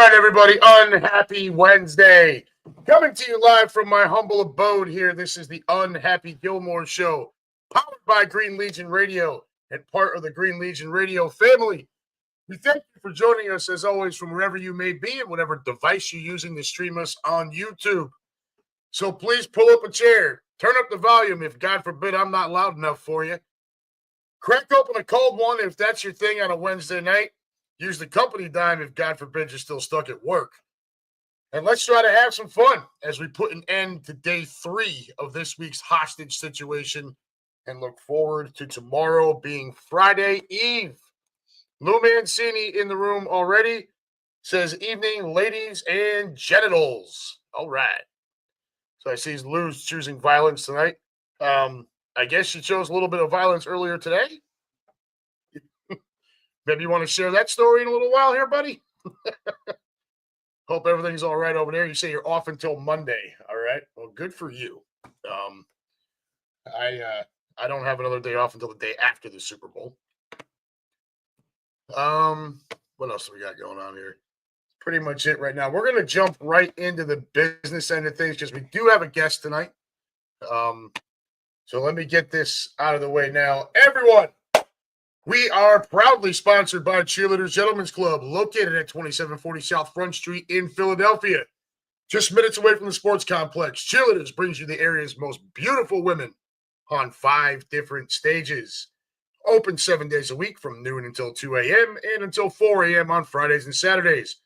right, everybody. UnHappy Wednesday. Coming to you live from my humble abode here. This is the UnHappy Gilmore Show, powered by Green Legion Radio and part of the Green Legion Radio family. We thank you for joining us, as always, from wherever you may be and whatever device you're using to stream us on YouTube. So please pull up a chair, turn up the volume if, God forbid, I'm not loud enough for you. Crack open a cold one if that's your thing on a Wednesday night. Use the company dime if, God forbid, you're still stuck at work. And let's try to have some fun as we put an end to day 3 of this week's hostage situation and look forward to tomorrow being Friday Eve. Lou Mancini in the room already. Says, evening, ladies and genitals. All right. So I see Lou's choosing violence tonight. I guess you chose a little bit of violence earlier today. Maybe you want to share that story in a little while here, buddy? Hope everything's all right over there. You say you're off until Monday. All right. Well, good for you. I don't have another day off until the day after the Super Bowl. What else do we got going on here? Pretty much it right now. We're going to jump right into the business end of things because we do have a guest tonight. So let me get this out of the way now. Everyone, we are proudly sponsored by Cheerleaders Gentlemen's Club, located at 2740 South Front Street in Philadelphia. Just minutes away from the sports complex, Cheerleaders brings you the area's most beautiful women on 5 different stages. Open 7 days a week from noon until 2 a.m. and until 4 a.m. on Fridays and Saturdays.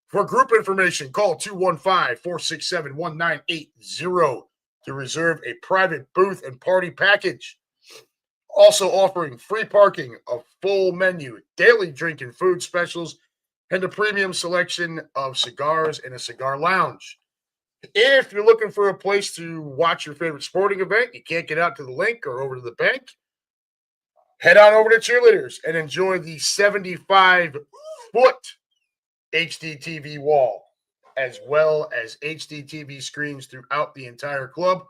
For group information, call 215-467-1980 to reserve a private booth and party package. Also offering free parking, a full menu, daily drink and food specials, and a premium selection of cigars in a cigar lounge. If you're looking for a place to watch your favorite sporting event, you can't get out to the link or over to the bank, head on over to Cheerleaders and enjoy the 75-foot HD TV wall, as well as HD TV screens throughout the entire club.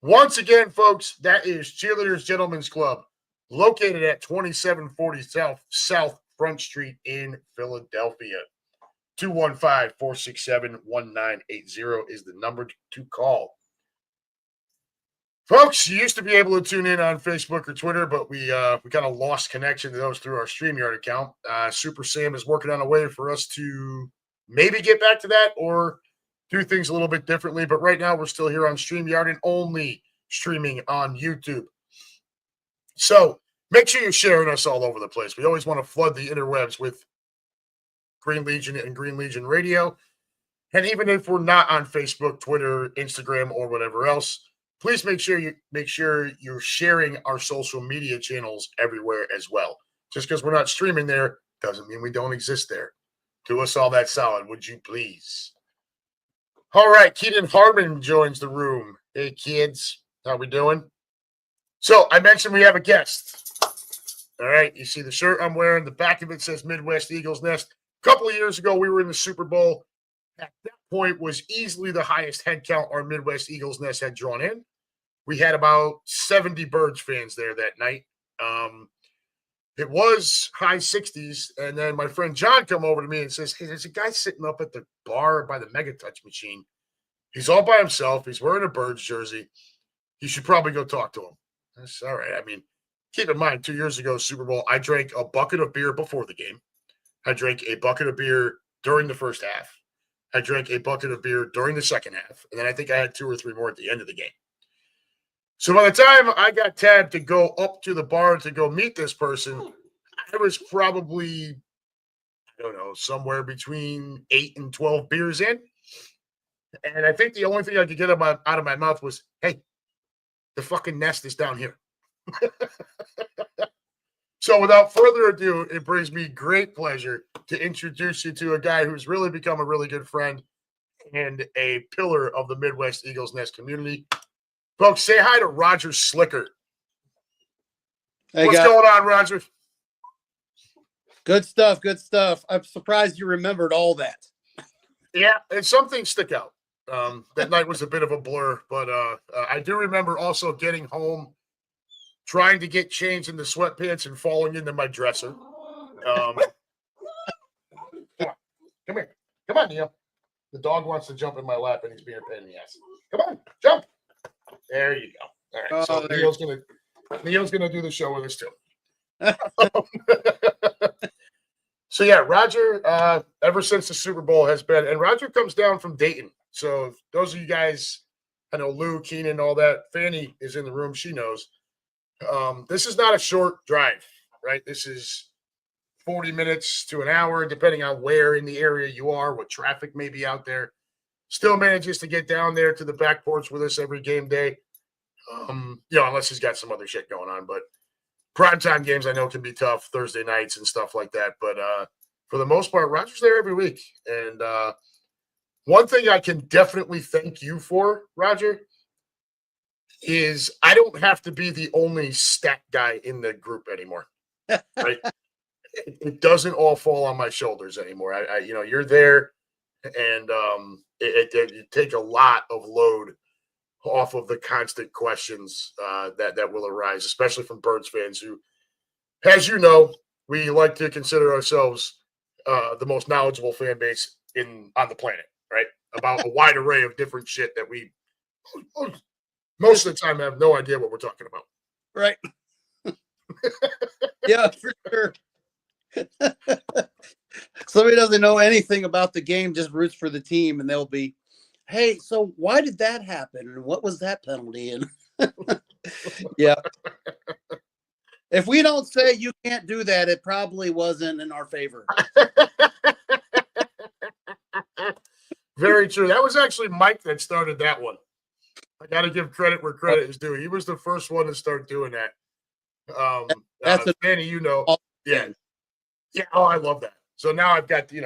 Once again, folks, that is Cheerleaders Gentlemen's Club, located at 2740 South Front Street in Philadelphia. 215-467-1980 is the number to call. Folks, you used to be able to tune in on Facebook or Twitter, but we kind of lost connection to those through our StreamYard account. Super Sam is working on a way for us to maybe get back to that or do things a little bit differently. But right now, we're still here on StreamYard and only streaming on YouTube. So make sure you're sharing us all over the place. We always want to flood the interwebs with Green Legion and Green Legion Radio. And even if we're not on Facebook, Twitter, Instagram, or whatever else, please make sure you're sharing our social media channels everywhere as well. Just because we're not streaming there doesn't mean we don't exist there. Do us all that solid, would you please? All right, Keaton Harmon joins the room. Hey, kids, how we doing? So I mentioned we have a guest. All right, you see the shirt I'm wearing. The back of it says Midwest Eagles Nest. A couple of years ago, we were in the Super Bowl. At that point, was easily the highest head count our Midwest Eagles Nest had drawn in. We had about 70 Birds fans there that night. It was high 60s, and then my friend John come over to me and says, hey, there's a guy sitting up at the bar by the Mega Touch machine. He's all by himself. He's wearing a Birds jersey. You should probably go talk to him. That's all right. I mean, keep in mind, 2 years ago, Super Bowl, I drank a bucket of beer before the game. I drank a bucket of beer during the first half. I drank a bucket of beer during the second half. And then I think I had 2 or 3 more at the end of the game. So by the time I got tabbed to go up to the bar to go meet this person, I was probably, I don't know, somewhere between 8 and 12 beers in. And I think the only thing I could get out of my mouth was, hey, the fucking nest is down here. So without further ado, it brings me great pleasure to introduce you to a guy who's really become a really good friend and a pillar of the Midwest Eagles Nest community. Folks, say hi to Roger Slicker. Hey, what's going on, Roger? Good stuff, good stuff. I'm surprised you remembered all that. Yeah, and some things stick out. That night was a bit of a blur, but I do remember also getting home, trying to get changed into sweatpants and falling into my dresser. Come here. Come on, Neil. The dog wants to jump in my lap, and he's being a pain in the ass. Come on, jump. There you go. All right, so Neil's gonna do the show with us too. So yeah, Roger. Ever since the Super Bowl has been, and Roger comes down from Dayton. So those of you guys, I know Lou, Keenan, all that. Fanny is in the room. She knows. This is not a short drive, right? This is 40 minutes to an hour, depending on where in the area you are, what traffic may be out there. Still manages to get down there to the back porch with us every game day. Unless he's got some other shit going on. But primetime games I know can be tough, Thursday nights and stuff like that. But for the most part, Roger's there every week. And one thing I can definitely thank you for, Roger, is I don't have to be the only stat guy in the group anymore. Right? It doesn't all fall on my shoulders anymore. You're there, and you take a lot of load off of the constant questions that will arise, especially from Birds fans who, as you know, we like to consider ourselves the most knowledgeable fan base on the planet, right? About a wide array of different shit that we most of the time have no idea what we're talking about. Right. Yeah, for sure. Somebody doesn't know anything about the game, just roots for the team, and they'll be, hey, so why did that happen? And what was that penalty? And yeah. If we don't say you can't do that, it probably wasn't in our favor. Very true. That was actually Mike that started that one. I got to give credit where credit is due. He was the first one to start doing that. That's Fanny, yeah. Yeah. Oh, I love that. So now I've got, you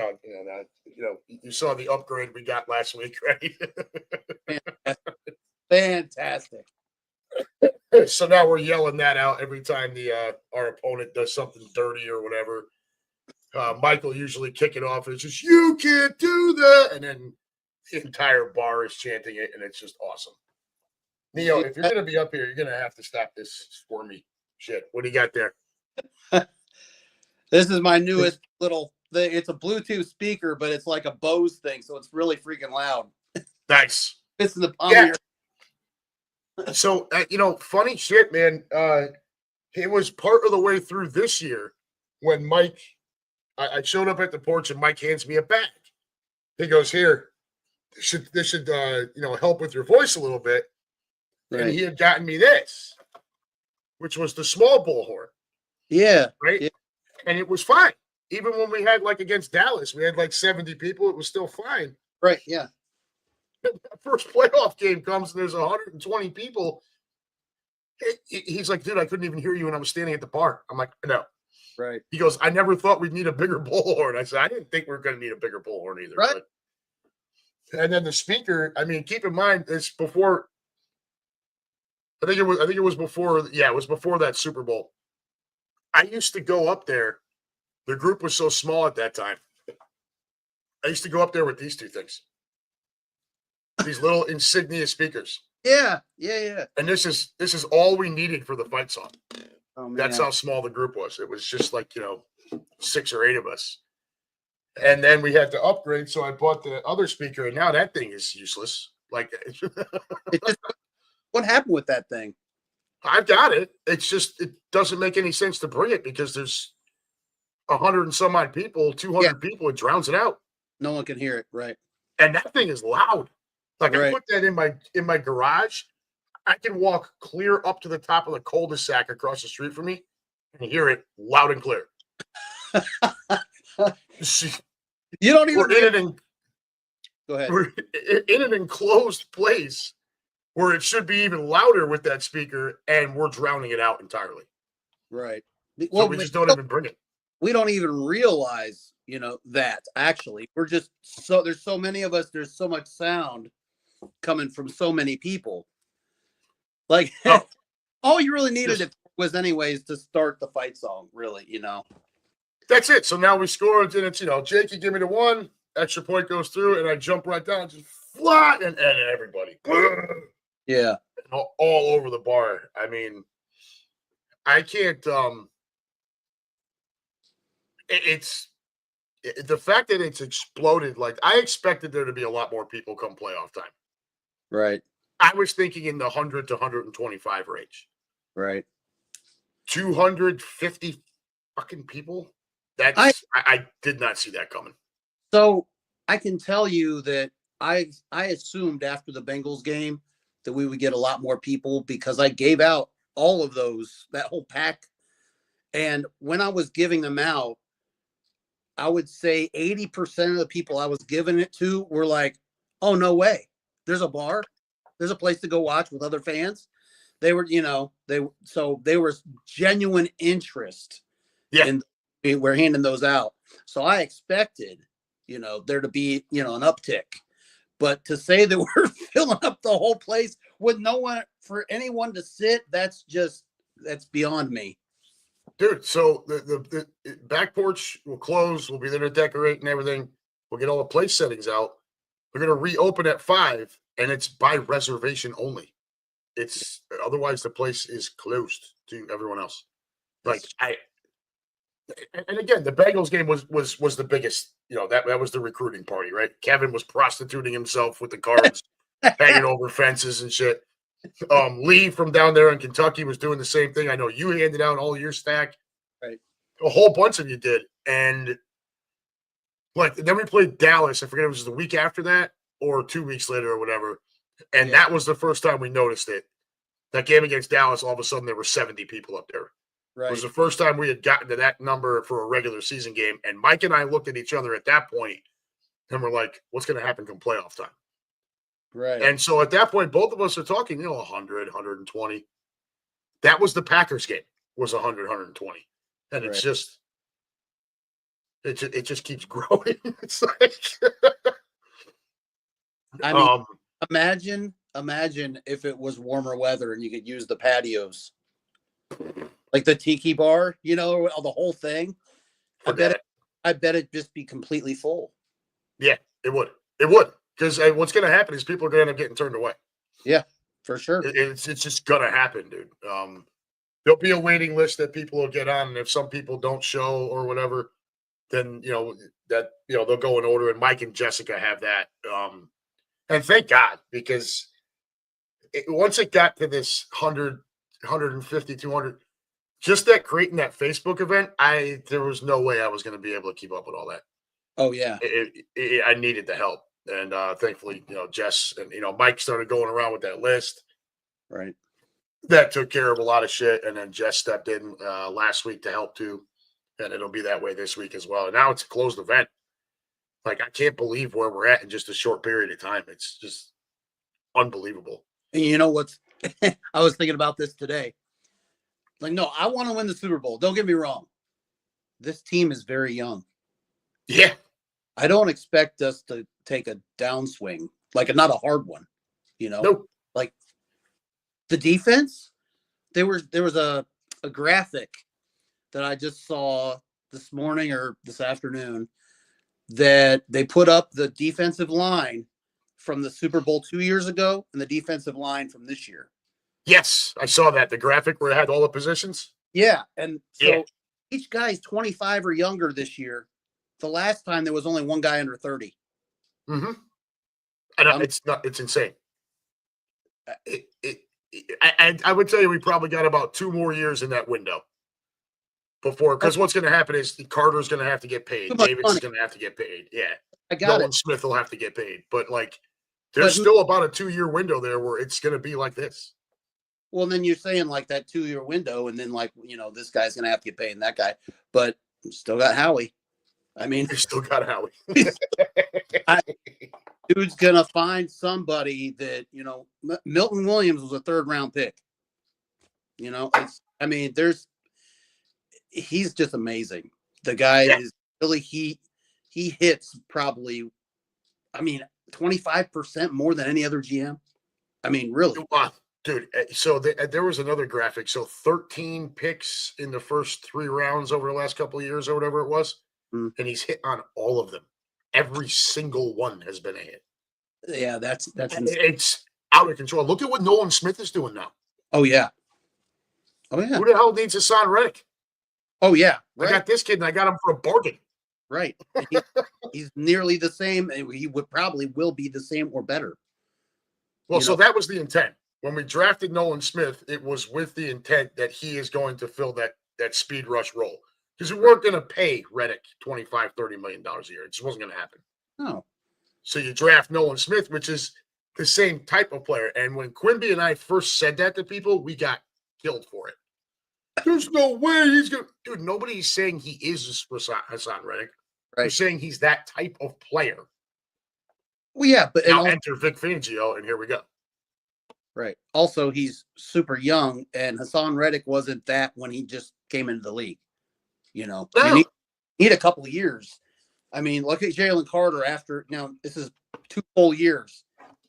saw the upgrade we got last week, right? Fantastic. So now we're yelling that out every time our opponent does something dirty or whatever. Michael usually kick it off. It's just, you can't do that. And then the entire bar is chanting it, and it's just awesome. Neo, if you're going to be up here, you're going to have to stop this squirmy shit. What do you got there? This is my newest it's a Bluetooth speaker, but it's like a Bose thing, so it's really freaking loud. Nice. It's in the palm of your... So, funny shit, man. It was part of the way through this year when Mike, I showed up at the porch and Mike hands me a bag. He goes, here, this should help with your voice a little bit. Right. And he had gotten me this, which was the small bullhorn. Yeah. Right. Yeah. And it was fine. Even when we had against Dallas, we had 70 people. It was still fine. Right. Yeah. That first playoff game comes and there's 120 people. He's like, dude, I couldn't even hear you when I was standing at the bar. I'm like, no. Right. He goes, I never thought we'd need a bigger bullhorn. I said, I didn't think we were going to need a bigger bullhorn either. Right. And then the speaker, keep in mind, it's before. I think it was before. Yeah, it was before that Super Bowl. I used to go up there. The group was so small at that time. I used to go up there with these two things. These little insignia speakers. Yeah. And this is all we needed for the fight song. Oh, man. That's how small the group was. It was just 6 or 8 of us. And then we had to upgrade, so I bought the other speaker, and now that thing is useless. What happened with that thing? I've got it. It's just it doesn't make any sense to bring it because there's 100 and some odd people, 200 people. It drowns it out. No one can hear it, right? And that thing is loud. Right. I put that in my garage. I can walk clear up to the top of the cul-de-sac across the street from me and hear it loud and clear. You don't even. Go ahead. We're in an enclosed place where it should be even louder with that speaker, and we're drowning it out entirely. Right. So we just don't even bring it. We don't even realize, that actually we're just there's so many of us. There's so much sound coming from so many people. All you really needed it was anyways to start the fight song, really, That's it. So now we scored, and it's, Jake, you give me the one, extra point goes through, and I jump right down, just flat, and everybody. Yeah. All over the bar. I can't, it's the fact that it's exploded, like I expected there to be a lot more people come playoff time. Right. I was thinking in the 100 to 125 range. Right. 250 fucking people. I did not see that coming. So I can tell you that I assumed after the Bengals game that we would get a lot more people because I gave out all of those, that whole pack. And when I was giving them out, I would say 80% of the people I was giving it to were like, oh, no way. There's a bar. There's a place to go watch with other fans. They were, they were genuine interest. Yeah. In we're handing those out. So I expected, there to be, an uptick. But to say that we're filling up the whole place with no one for anyone to sit, that's beyond me. Dude, so the back porch will close. We'll be there to decorate and everything. We'll get all the place settings out. We're going to reopen at 5, and it's by reservation only. It's otherwise the place is closed to everyone else. And again, the Bengals game was the biggest. That was the recruiting party, right? Kevin was prostituting himself with the cards, hanging over fences and shit. Lee from down there in Kentucky was doing the same thing. I know you handed out all your stack. Right. A whole bunch of you did. And then we played Dallas. I forget if it was the week after that or 2 weeks later or whatever. And that was the first time we noticed it. That game against Dallas, all of a sudden there were 70 people up there. Right. It was the first time we had gotten to that number for a regular season game. And Mike and I looked at each other at that point and we're like, what's going to happen come playoff time? Right. And so at that point, both of us are talking, 100, 120. That was the Packers game, was 100, 120. And it's just, it just keeps growing. It's like, I mean, imagine if it was warmer weather and you could use the patios, like the tiki bar, the whole thing. I bet it'd just be completely full. Yeah, it would. It would. Because what's going to happen is people are going to end up getting turned away. Yeah, for sure. It's just going to happen, dude. There'll be a waiting list that people will get on, and if some people don't show or whatever, then they'll go in order. And Mike and Jessica have that. And thank God, because once it got to this 100, 150, 200, just that creating that Facebook event, there was no way I was going to be able to keep up with all that. Oh yeah, I needed the help. And thankfully, Jess and, Mike started going around with that list. Right. That took care of a lot of shit. And then Jess stepped in last week to help too. And it'll be that way this week as well. And now it's a closed event. Like, I can't believe where we're at in just a short period of time. It's just unbelievable. And you know what's, I was thinking about this today. Like, no, I want to win the Super Bowl. Don't get me wrong. This team is very young. Yeah. I don't expect us to take a downswing, like not a hard one, Nope. Like the defense. There was a graphic that I just saw this morning or this afternoon that they put up the defensive line from the Super Bowl 2 years ago and the defensive line from this year. Yes, I saw that. The graphic where it had all the positions. Yeah, and so each guy's 25 or younger this year. The last time there was only one guy under 30. Mm-hmm. And it's insane. I would tell you we probably got about 2 more years in that window before, because what's going to happen is Carter's going to have to get paid. Davis is going to have to get paid. Yeah. I got Nolan Smith will have to get paid. But there's still about a 2-year window there where it's going to be like this. Well, then you're saying like that 2-year window, and then this guy's going to have to get paid and that guy, but still got Howie. I mean, you still got Howie. Dude's gonna find somebody that Milton Williams was a 3rd-round pick. He's just amazing. The guy is really he hits probably, 25% more than any other GM. Really. Dude, so there was another graphic. So 13 picks in the first 3 rounds over the last couple of years or whatever it was. And he's hit on all of them. Every single one has been a hit. Yeah, that's it's out of control. Look at what Nolan Smith is doing now. Oh yeah. Who the hell needs Hassan Reddick? Oh yeah. Right. I got this kid and I got him for a bargain. Right. He's nearly the same. And he would probably will be the same or better. Well, so that was the intent. When we drafted Nolan Smith, it was with the intent that he is going to fill that speed rush role. Because we weren't going to pay Reddick $25-30 million a year. It just wasn't going to happen. No. So you draft Nolan Smith, which is the same type of player. And when Quimby and I first said that to people, we got killed for it. There's no way he's going to. Dude, nobody's saying he is Hassan Reddick. Right. They're saying he's that type of player. Well, yeah, but now enter Vic Fangio, and here we go. Right. Also, he's super young, and Hassan Reddick wasn't that when he just came into the league. You need a couple of years. I mean, look at Jalen Carter after now. This is 2 full years.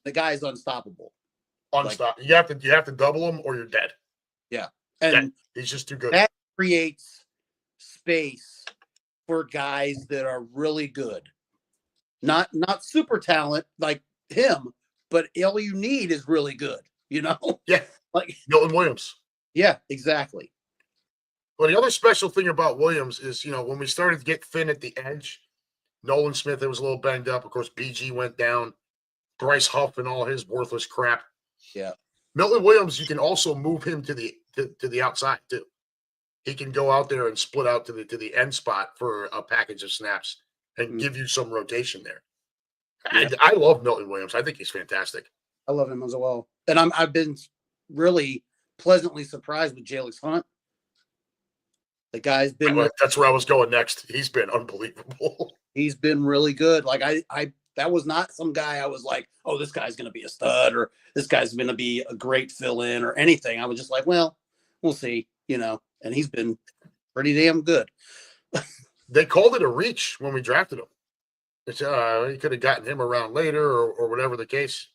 The guy's unstoppable. Unstoppable. Like, you have to double him, or you're dead. Yeah, and he's just too good. That creates space for guys that are really good, not super talent like him, but all you need is really good. Yeah, like Milton Williams. Yeah, exactly. Well, the other special thing about Williams is, when we started to get thin at the edge, Nolan Smith, it was a little banged up. Of course, BG went down. Bryce Huff and all his worthless crap. Yeah. Milton Williams, you can also move him to the outside too. He can go out there and split out to the end spot for a package of snaps and give you some rotation there. Yeah. I love Milton Williams. I think he's fantastic. I love him as well. And I've been really pleasantly surprised with Jalix Hunt. The guy's been that's where I was going next. He's been unbelievable. He's been really good. Like I that was not some guy I was like, oh, this guy's gonna be a stud or this guy's gonna be a great fill-in or anything. I was just like, well, we'll see, and he's been pretty damn good. They called it a reach when we drafted him. It's you could have gotten him around later or whatever the case.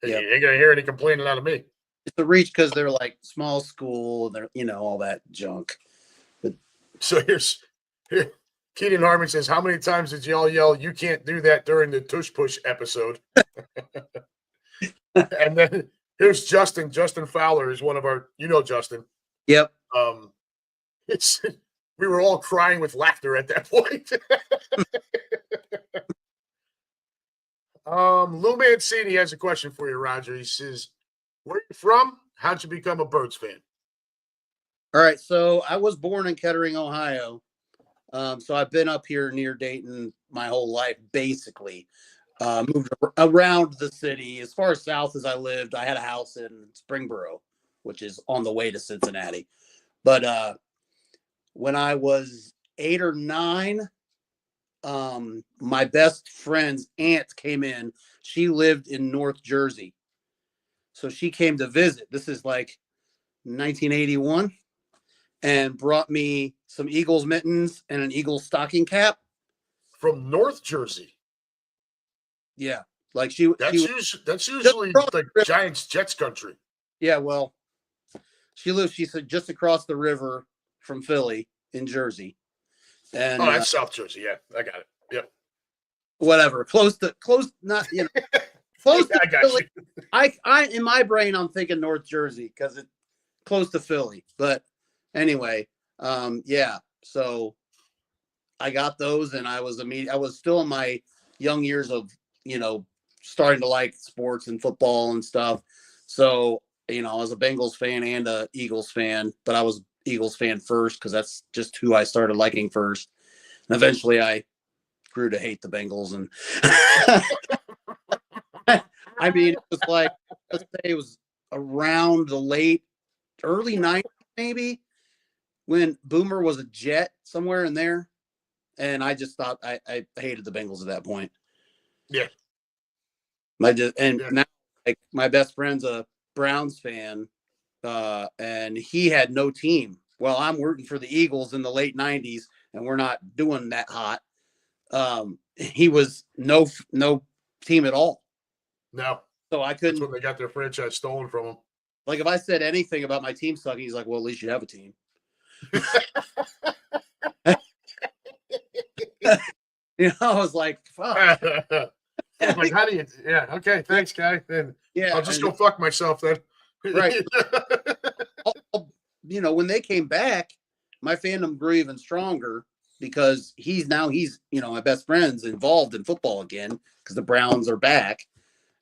Yeah. You ain't gonna hear any complaining out of me. It's a reach because they're like small school, they're all that junk. But so here Keenan Harmon says, how many times did y'all yell, you can't do that during the Tush Push episode? And then here's Justin. Justin Fowler is one of our, Justin. Yep. We were all crying with laughter at that point. Lou Mancini has a question for you, Roger. He says, where are you from? How'd you become a Birds fan? All right. So I was born in Kettering, Ohio. So I've been up here near Dayton my whole life, basically. Moved around the city. As far south as I lived, I had a house in Springboro, which is on the way to Cincinnati. But when I was 8 or 9, my best friend's aunt came in. She lived in North Jersey. So she came to visit. This is like 1981 and brought me some Eagles mittens and an Eagles stocking cap. From North Jersey? Yeah. Like that's usually like Giants Jets country. Yeah, well, she said just across the river from Philly in Jersey. And that's South Jersey. Yeah, I got it. Yep. Whatever. Close, not, close to I got Philly. You. I in my brain, I'm thinking North Jersey because it's close to Philly. But anyway, yeah. So I got those, and I was still in my young years of starting to like sports and football and stuff. So I was a Bengals fan and a Eagles fan, but I was Eagles fan first because that's just who I started liking first. And eventually, I grew to hate the Bengals, and I mean, it was like, let's say it was around the early 90s, maybe, when Boomer was a Jet somewhere in there. And I just thought I hated the Bengals at that point. Yeah. Now, like, my best friend's a Browns fan, and he had no team. Well, I'm rooting for the Eagles in the late 90s, and we're not doing that hot. He was no team at all. No. So I couldn't. That's when they got their franchise stolen from him. Like, if I said anything about my team sucking, he's like, well, at least you have a team. I was like, fuck. Like, how do you? Yeah, okay, thanks, guy. Then I'll just go fuck myself then. Right. When they came back, my fandom grew even stronger. because he's my best friend's involved in football again because the Browns are back,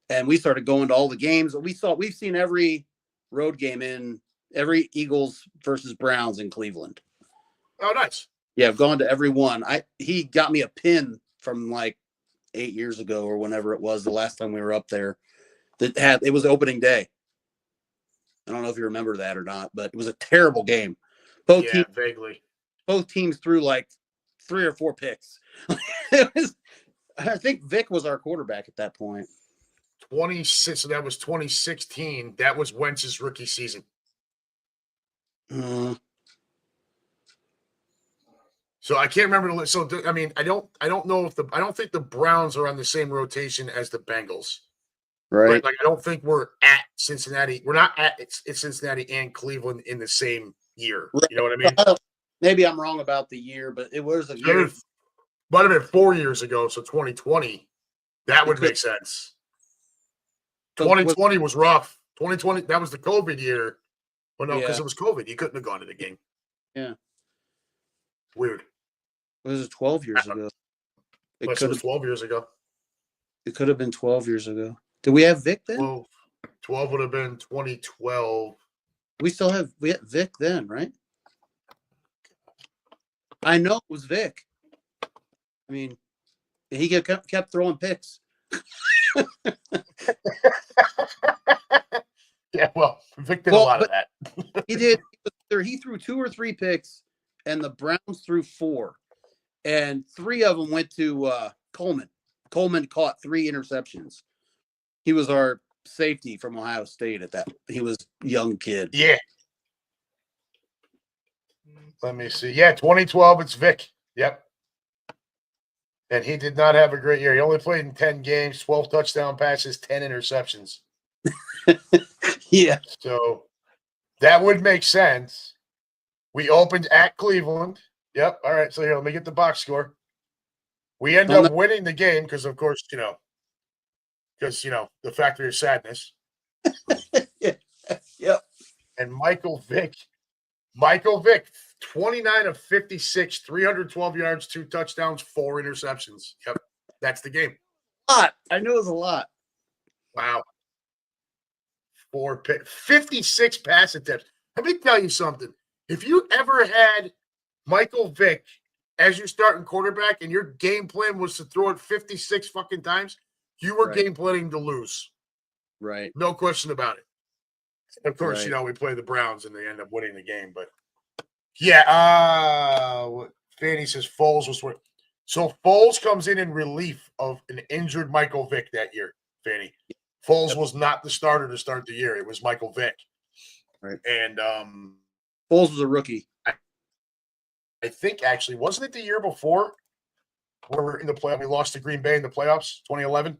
and we started going to all the games. We've seen every road game in every Eagles versus Browns in Cleveland. Oh, nice. Yeah, I've gone to every one. He got me a pin from like 8 years ago or whenever it was the last time we were up there. It was opening day. I don't know if you remember that or not, but it was a terrible game. Vaguely. Both teams threw like 3 or 4 picks. I think Vic was our quarterback at that point. 26. So that was 2016. That was Wentz's rookie season. So I can't remember. So I mean, I don't know I don't think the Browns are on the same rotation as the Bengals. Right. Like I don't think we're at Cincinnati. We're not at it's Cincinnati and Cleveland in the same year. Right. You know what I mean? Maybe I'm wrong about the year, but it was a year. Might have been 4 years ago, so 2020. That would make sense. 2020 was rough. 2020, that was the COVID year. Well, no, because it was COVID. You couldn't have gone to the game. Yeah. Weird. It was 12 years ago. It was 12 years ago. It could have been 12 years ago. Did we have Vic then? 12 would have been 2012. We had Vic then, right? I know it was Vic. I mean, he kept throwing picks. Yeah, well, Vic did a lot of that. He did. He threw 2 or 3 picks, and the Browns threw 4. And 3 of them went to Coleman. Coleman caught 3 interceptions. He was our safety from Ohio State at that. He was a young kid. Yeah. Let me see. Yeah, 2012, it's Vic. Yep. And he did not have a great year. He only played in 10 games, 12 touchdown passes, 10 interceptions. Yeah. So that would make sense. We opened at Cleveland. Yep. All right. So here, let me get the box score. We end up winning the game because, of course, the factory of sadness. Yep. And Michael Vick, 29 of 56, 312 yards, 2 touchdowns, 4 interceptions. Yep. That's the game. I knew it was a lot. Wow. 56 pass attempts. Let me tell you something. If you ever had Michael Vick as your starting quarterback and your game plan was to throw it 56 fucking times, you were game planning to lose. Right. No question about it. Of course, we play the Browns and they end up winning the game. But yeah, Fanny says Foles was worth. So Foles comes in relief of an injured Michael Vick that year, Fanny. Foles was not the starter to start the year. It was Michael Vick. Right. And Foles was a rookie. I think actually, wasn't it the year before where we're in the playoff? We lost to Green Bay in the playoffs, 2011.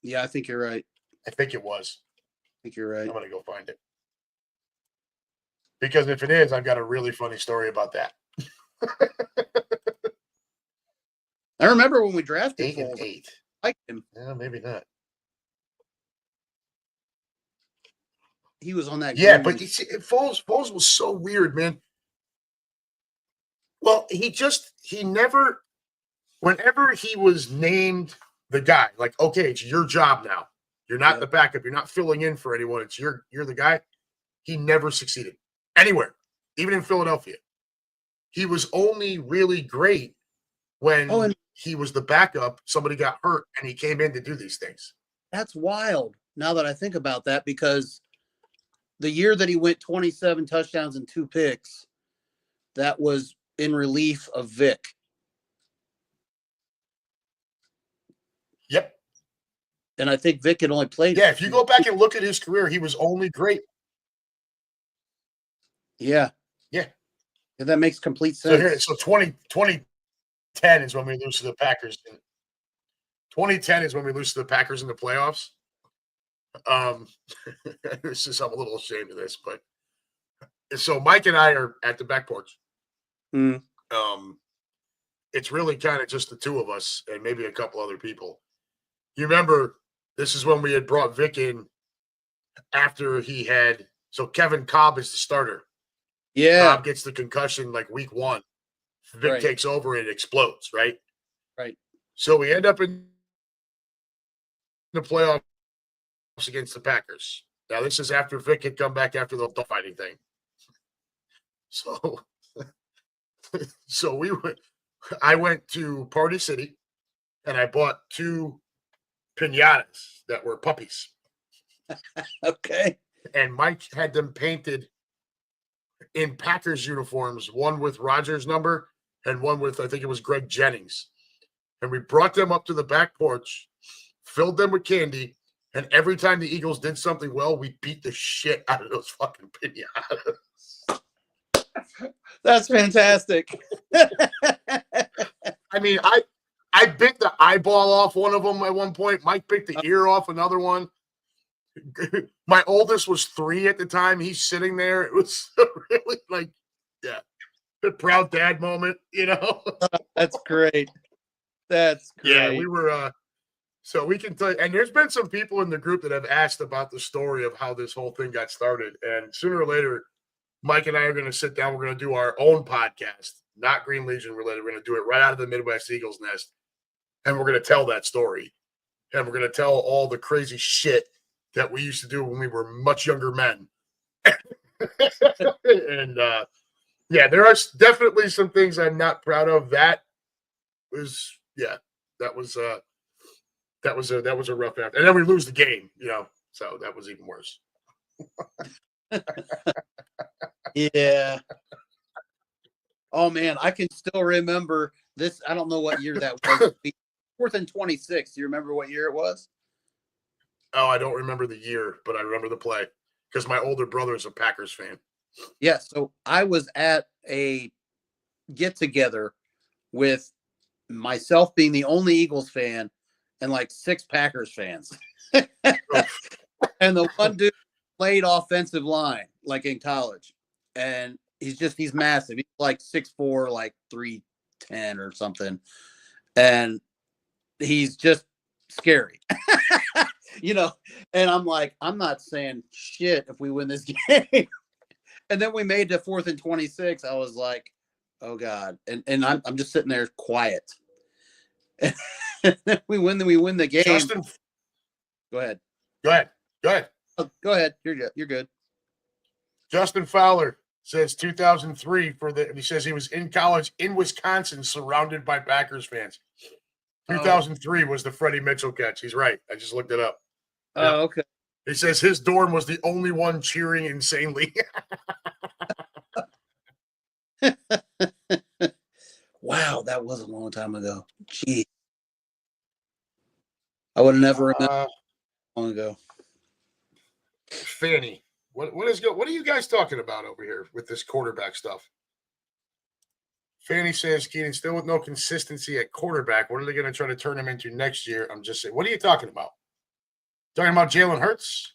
Yeah, I think you're right. I think it was. I think you're right. I'm going to go find it. Because if it is, I've got a really funny story about that. I remember when we drafted 8 and 8. I liked him. Yeah, maybe not. He was on that. Yeah, but Foles was so weird, man. Well, whenever he was named the guy, like, okay, it's your job now. You're not the backup. You're not filling in for anyone. It's you're the guy. He never succeeded anywhere, even in Philadelphia. He was only really great when he was the backup. Somebody got hurt and he came in to do these things. That's wild. Now that I think about that, because the year that he went 27 touchdowns and 2 picks, that was in relief of Vic. Yep. And I think Vic had only played. Yeah, if you go back and look at his career, he was only great. Yeah. Yeah. And that makes complete sense. So 2010 is when we lose to the Packers. 2010 is when we lose to the Packers in the playoffs. I'm a little ashamed of this, but so Mike and I are at the back porch. It's really kind of just the 2 of us and maybe a couple other people. You remember, this is when we had brought Vic in after so Kevin Cobb is the starter. Yeah. Cobb gets the concussion like week 1. Vic Right. takes over and it explodes, right? Right. So we end up in the playoffs against the Packers. Now, this is after Vic had come back after the fighting thing. So, so I went to Party City and I bought 2 piñatas that were puppies. Okay. And Mike had them painted in Packers uniforms, one with Rodgers' number and one with, I think it was Greg Jennings. And we brought them up to the back porch, filled them with candy, and every time the Eagles did something well, we beat the shit out of those fucking piñatas. That's fantastic. I mean, I bit the eyeball off one of them at one point. Mike bit the ear off another one. My oldest was 3 at the time. He's sitting there. It was really like, yeah, a proud dad moment, you know? That's great. That's great. Yeah, we were, so we can tell you, and there's been some people in the group that have asked about the story of how this whole thing got started. And sooner or later, Mike and I are going to sit down. We're going to do our own podcast, not Green Legion related. We're going to do it right out of the Midwest Eagles nest. And we're going to tell that story. And we're going to tell all the crazy shit that we used to do when we were much younger men. And yeah, there are definitely some things I'm not proud of. That was that was a rough after. And then we lose the game, you know, so that was even worse. Yeah. Oh man, I can still remember this. I don't know what year that was. 4th and 26. Do you remember what year it was? Oh, I don't remember the year, but I remember the play because my older brother is a Packers fan. Yeah, so I was at a get together with myself being the only Eagles fan and like 6 Packers fans. And the one dude played offensive line like in college. And he's massive. He's like 6'4", like 310 or something. And he's just scary. You know, and I'm like, I'm not saying shit if we win this game. And then we made it to 4th and 26. I was like, oh God. And I'm just sitting there quiet. And then we win the game. Justin, Go ahead. Go ahead. Oh, go ahead. You're good. Justin Fowler says 2003 he says he was in college in Wisconsin surrounded by Packers fans. 2003 was the Freddie Mitchell catch. He's right. I just looked it up. Oh, okay. He says his dorm was the only one cheering insanely. Wow, that was a long time ago. Gee. I would have never remembered long ago. Fanny, what are you guys talking about over here with this quarterback stuff? Fanny says, Keenan, still with no consistency at quarterback. What are they going to try to turn him into next year? I'm just saying, what are you talking about? Talking about Jalen Hurts?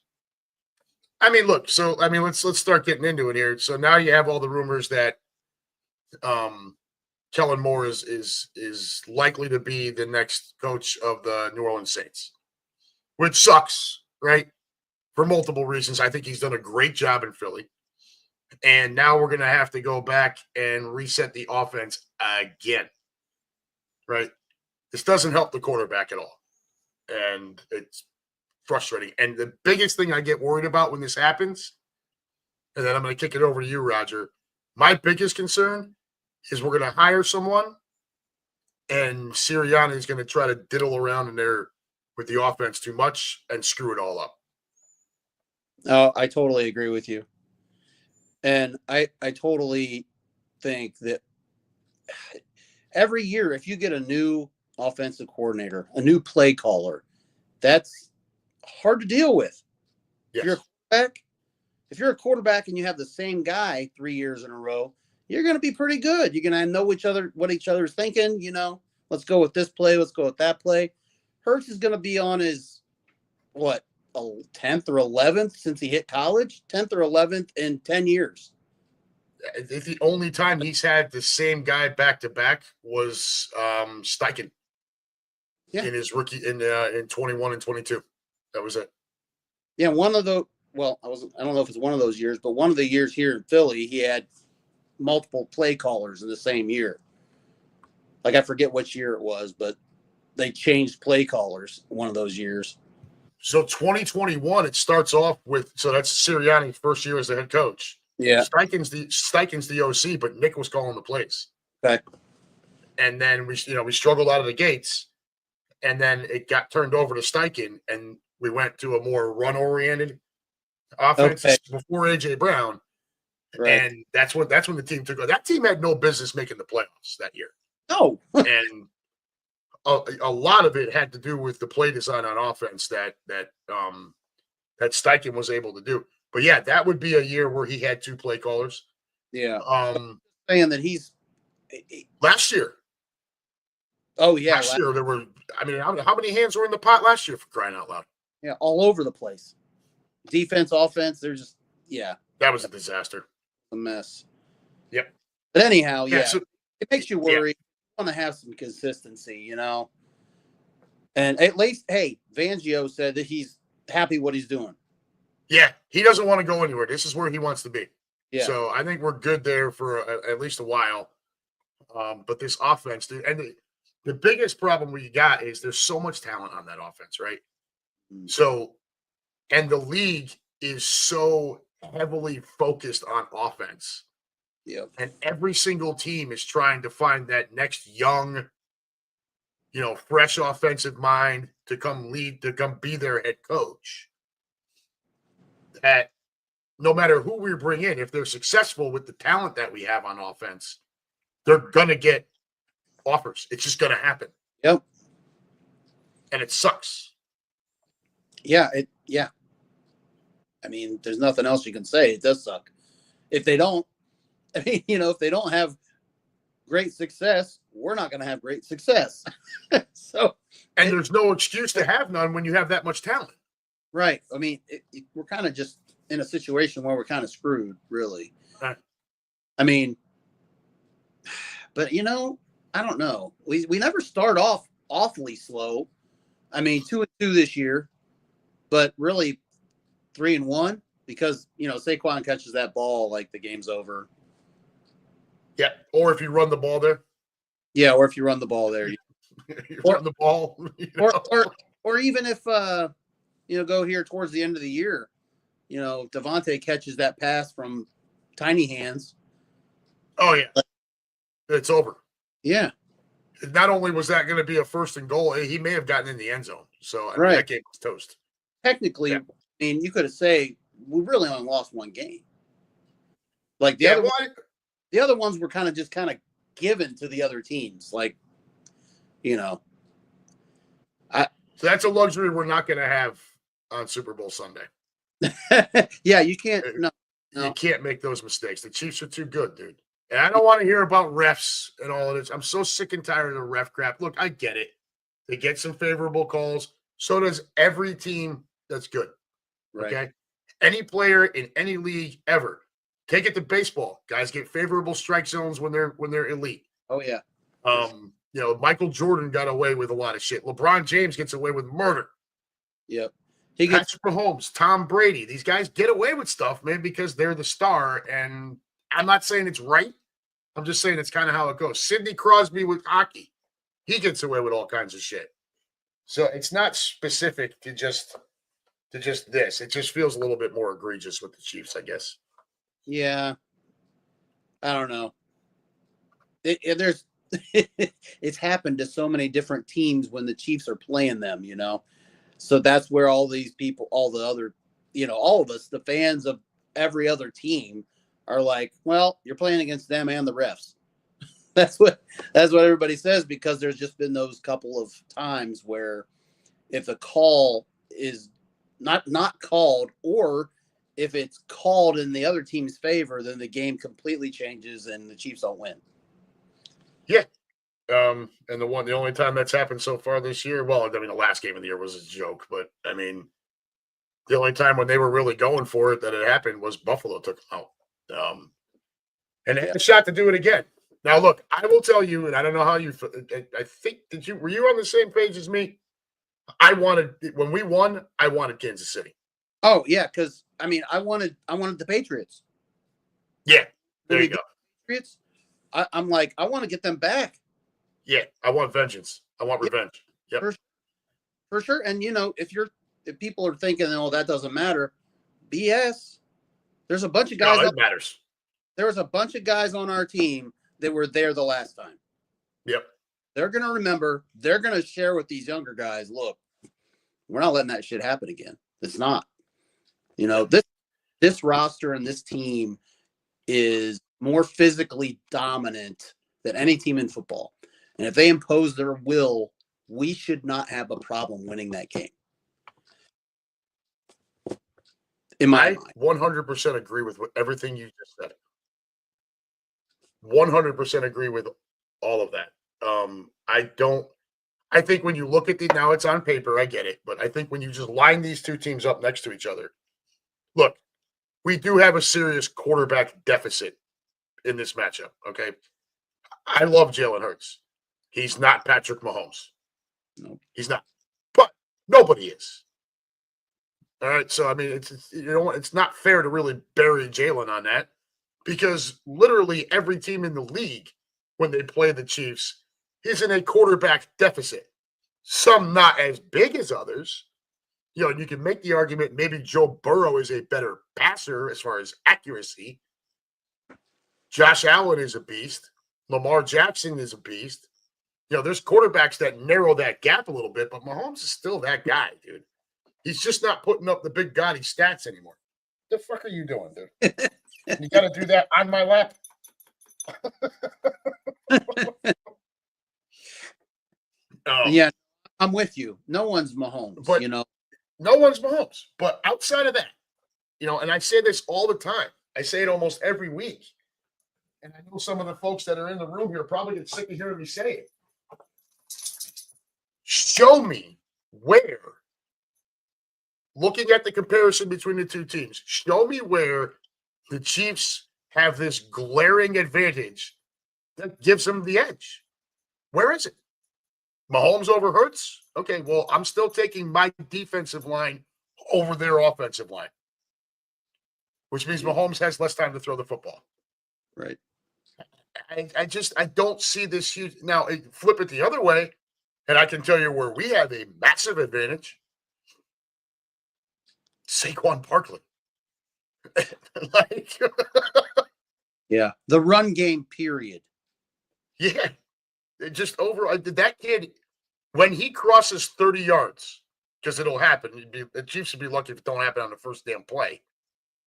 I mean, look, so I mean, let's start getting into it here. So now you have all the rumors that Kellen Moore is likely to be the next coach of the New Orleans Saints, which sucks, right? For multiple reasons. I think he's done a great job in Philly. And now we're going to have to go back and reset the offense again, right? This doesn't help the quarterback at all. And it's frustrating. And the biggest thing I get worried about when this happens, and then I'm going to kick it over to you, Roger. My biggest concern is we're going to hire someone and Sirianni is going to try to diddle around in there with the offense too much and screw it all up. Oh, I totally agree with you. And I totally think that every year, if you get a new offensive coordinator, a new play caller, that's hard to deal with. Yes. If you're a quarterback and you have the same guy 3 years in a row, you're going to be pretty good. You're going to know what each other's thinking. You know, let's go with this play. Let's go with that play. Hurts is going to be on his, 10th or 11th since he hit college, 10th or 11th in 10 years. The only time he's had the same guy back to back was Steichen in his rookie in 21 and 22. That was it. Yeah, one of the I don't know if it's one of those years, but one of the years here in Philly, he had multiple play callers in the same year. Like I forget which year it was, but they changed play callers one of those years. So 2021, it starts off with, so that's Sirianni's first year as the head coach. Yeah. Steichen's the OC, but Nick was calling the plays. Okay. And then we struggled out of the gates, and then it got turned over to Steichen, and we went to a more run-oriented offense before AJ Brown. Right. And that's when the team took over. That team had no business making the playoffs that year. No. And a lot of it had to do with the play design on offense that Steichen was able to do. But yeah, that would be a year where he had 2 play callers. Yeah. Saying that he's last year. Oh yeah. Last year there were. I mean, how many hands were in the pot last year, for crying out loud? Yeah, all over the place. Defense, offense. They're just That was a disaster. A mess. Yep. But anyhow, So, it makes you worry. You want to have some consistency, you know. And at least, hey, Fangio said that he's happy what he's doing. Yeah, he doesn't want to go anywhere. This is where he wants to be. Yeah. So I think we're good there for at least a while. But this offense, dude, and the biggest problem we got is there's so much talent on that offense, right? Mm. So, and the league is so heavily focused on offense. Yep. And every single team is trying to find that next young, fresh offensive mind to come be their head coach. That no matter who we bring in, if they're successful with the talent that we have on offense, they're going to get offers. It's just going to happen. Yep. And it sucks. Yeah. I mean, there's nothing else you can say. It does suck. If they don't have great success, we're not going to have great success. And there's no excuse to have none when you have that much talent. Right. I mean, we're kind of just in a situation where we're kind of screwed, really. Right. I mean, but I don't know. We never start off awfully slow. I mean, 2-2 this year, but really 3-1 because Saquon catches that ball like the game's over. Yeah, or if you run the ball there. Yeah, or if you run the ball there. Run the ball. Or even if go here towards the end of the year, Devontae catches that pass from tiny hands. Oh yeah, it's over. Yeah. Not only was that going to be a 1st and goal, he may have gotten in the end zone. So I mean, that game was toast. Technically, yeah. I mean, you could have said we really only lost 1 game. Like the other ones were kind of given to the other teams. Like, So that's a luxury we're not going to have on Super Bowl Sunday. Yeah, you can't. No. You can't make those mistakes. The Chiefs are too good, dude. And I don't want to hear about refs and all of this. I'm so sick and tired of the ref crap. Look, I get it. They get some favorable calls. So does every team that's good. Right. Okay? Any player in any league ever. Take it to baseball. Guys get favorable strike zones when they're elite. Oh, yeah. Michael Jordan got away with a lot of shit. LeBron James gets away with murder. Yep. Patrick Mahomes, Tom Brady. These guys get away with stuff, man, because they're the star. And I'm not saying it's right. I'm just saying it's kind of how it goes. Sidney Crosby with hockey. He gets away with all kinds of shit. So it's not specific to just this. It just feels a little bit more egregious with the Chiefs, I guess. Yeah. I don't know. It's happened to so many different teams when the Chiefs are playing them, So that's where all these people, all the other, all of us, the fans of every other team are like, well, you're playing against them and the refs. That's what everybody says, because there's just been those couple of times where if a call is not called, or if it's called in the other team's favor, then the game completely changes and the Chiefs don't win. Yeah. And the only time that's happened so far this year, well, I mean, the last game of the year was a joke, but I mean, the only time when they were really going for it that it happened was Buffalo took them out. And they had a shot to do it again. Now, look, I will tell you, and I don't know how you, I think, were you on the same page as me? When we won, I wanted Kansas City. Oh yeah. Cause I mean, I wanted the Patriots. Yeah. There you go. Patriots. I'm like, I want to get them back. Yeah, I want vengeance. I want Yeah, revenge. Yep. for sure. And if people are thinking, oh, that doesn't matter, BS. There's a bunch of No, guys. it matters. There was a bunch of guys on our team that were there the last time. Yep. They're gonna remember. They're gonna share with these younger guys. Look, we're not letting that shit happen again. It's not. This roster and this team is more physically dominant than any team in football. And if they impose their will, we should not have a problem winning that game. In my mind. 100% agree with everything you just said. 100% agree with all of that. I think when you look at now it's on paper, I get it. But I think when you just line these two teams up next to each other, look, we do have a serious quarterback deficit in this matchup. Okay. I love Jalen Hurts. He's not Patrick Mahomes. No. He's not. But nobody is. All right. So, I mean, it's not fair to really bury Jalen on that because literally every team in the league, when they play the Chiefs, is in a quarterback deficit. Some not as big as others. You can make the argument maybe Joe Burrow is a better passer as far as accuracy. Josh Allen is a beast. Lamar Jackson is a beast. There's quarterbacks that narrow that gap a little bit, but Mahomes is still that guy, dude. He's just not putting up the big gaudy stats anymore. The fuck are you doing, dude? You got to do that on my lap. Yeah, I'm with you. No one's Mahomes, but no one's Mahomes. But outside of that, and I say this all the time. I say it almost every week. And I know some of the folks that are in the room here probably get sick of hearing me say it. Show me where, looking at the comparison between the two teams, show me where the Chiefs have this glaring advantage that gives them the edge. Where is it? Mahomes over Hurts? Okay, well, I'm still taking my defensive line over their offensive line, which means Mahomes has less time to throw the football. Right. I don't see this huge. Now, flip it the other way, and I can tell you where we have a massive advantage. Saquon Barkley. Yeah, the run game, period. Yeah, just over. That kid, when he crosses 30 yards, because it'll happen. The Chiefs would be lucky if it don't happen on the first damn play.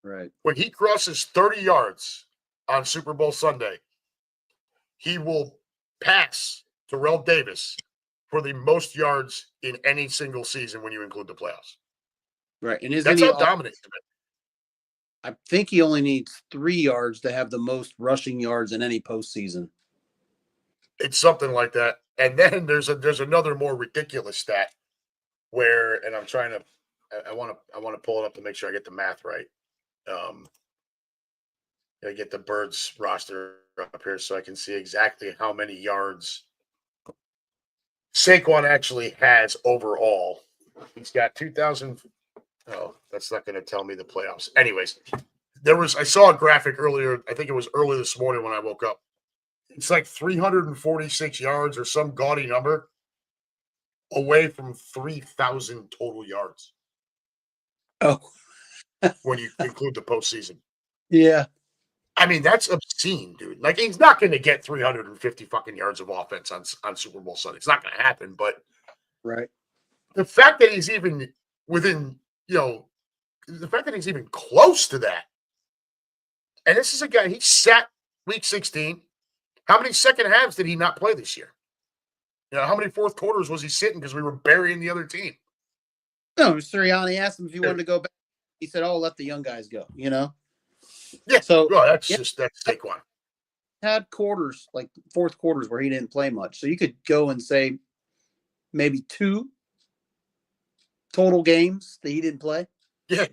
Right. When he crosses 30 yards on Super Bowl Sunday, he will pass Terrell Davis for the most yards in any single season when you include the playoffs. Right. And that's how dominant he's been. I think he only needs 3 yards to have the most rushing yards in any postseason. It's something like that. And then there's another more ridiculous stat where, and I'm trying to, I want to pull it up to make sure I get the math right. I get the Birds roster up here so I can see exactly how many yards Saquon actually has overall. He's got 2,000. Oh, that's not going to tell me the playoffs. Anyways, I saw a graphic earlier. I think it was early this morning when I woke up. It's like 346 yards or some gaudy number away from 3,000 total yards. Oh, when you include the postseason. Yeah. I mean, that's obscene, dude. Like, he's not going to get 350 fucking yards of offense on Super Bowl Sunday. It's not going to happen. But right. The fact that he's even within, the fact that he's even close to that. And this is a guy, he sat week 16. How many second halves did he not play this year? How many fourth quarters was he sitting because we were burying the other team? No, Sirianni asked him if he wanted to go back. He said, "Oh, let the young guys go." Yeah. So that's Saquon. Had quarters, like fourth quarters, where he didn't play much. So you could go and say maybe 2 total games that he didn't play. Yeah.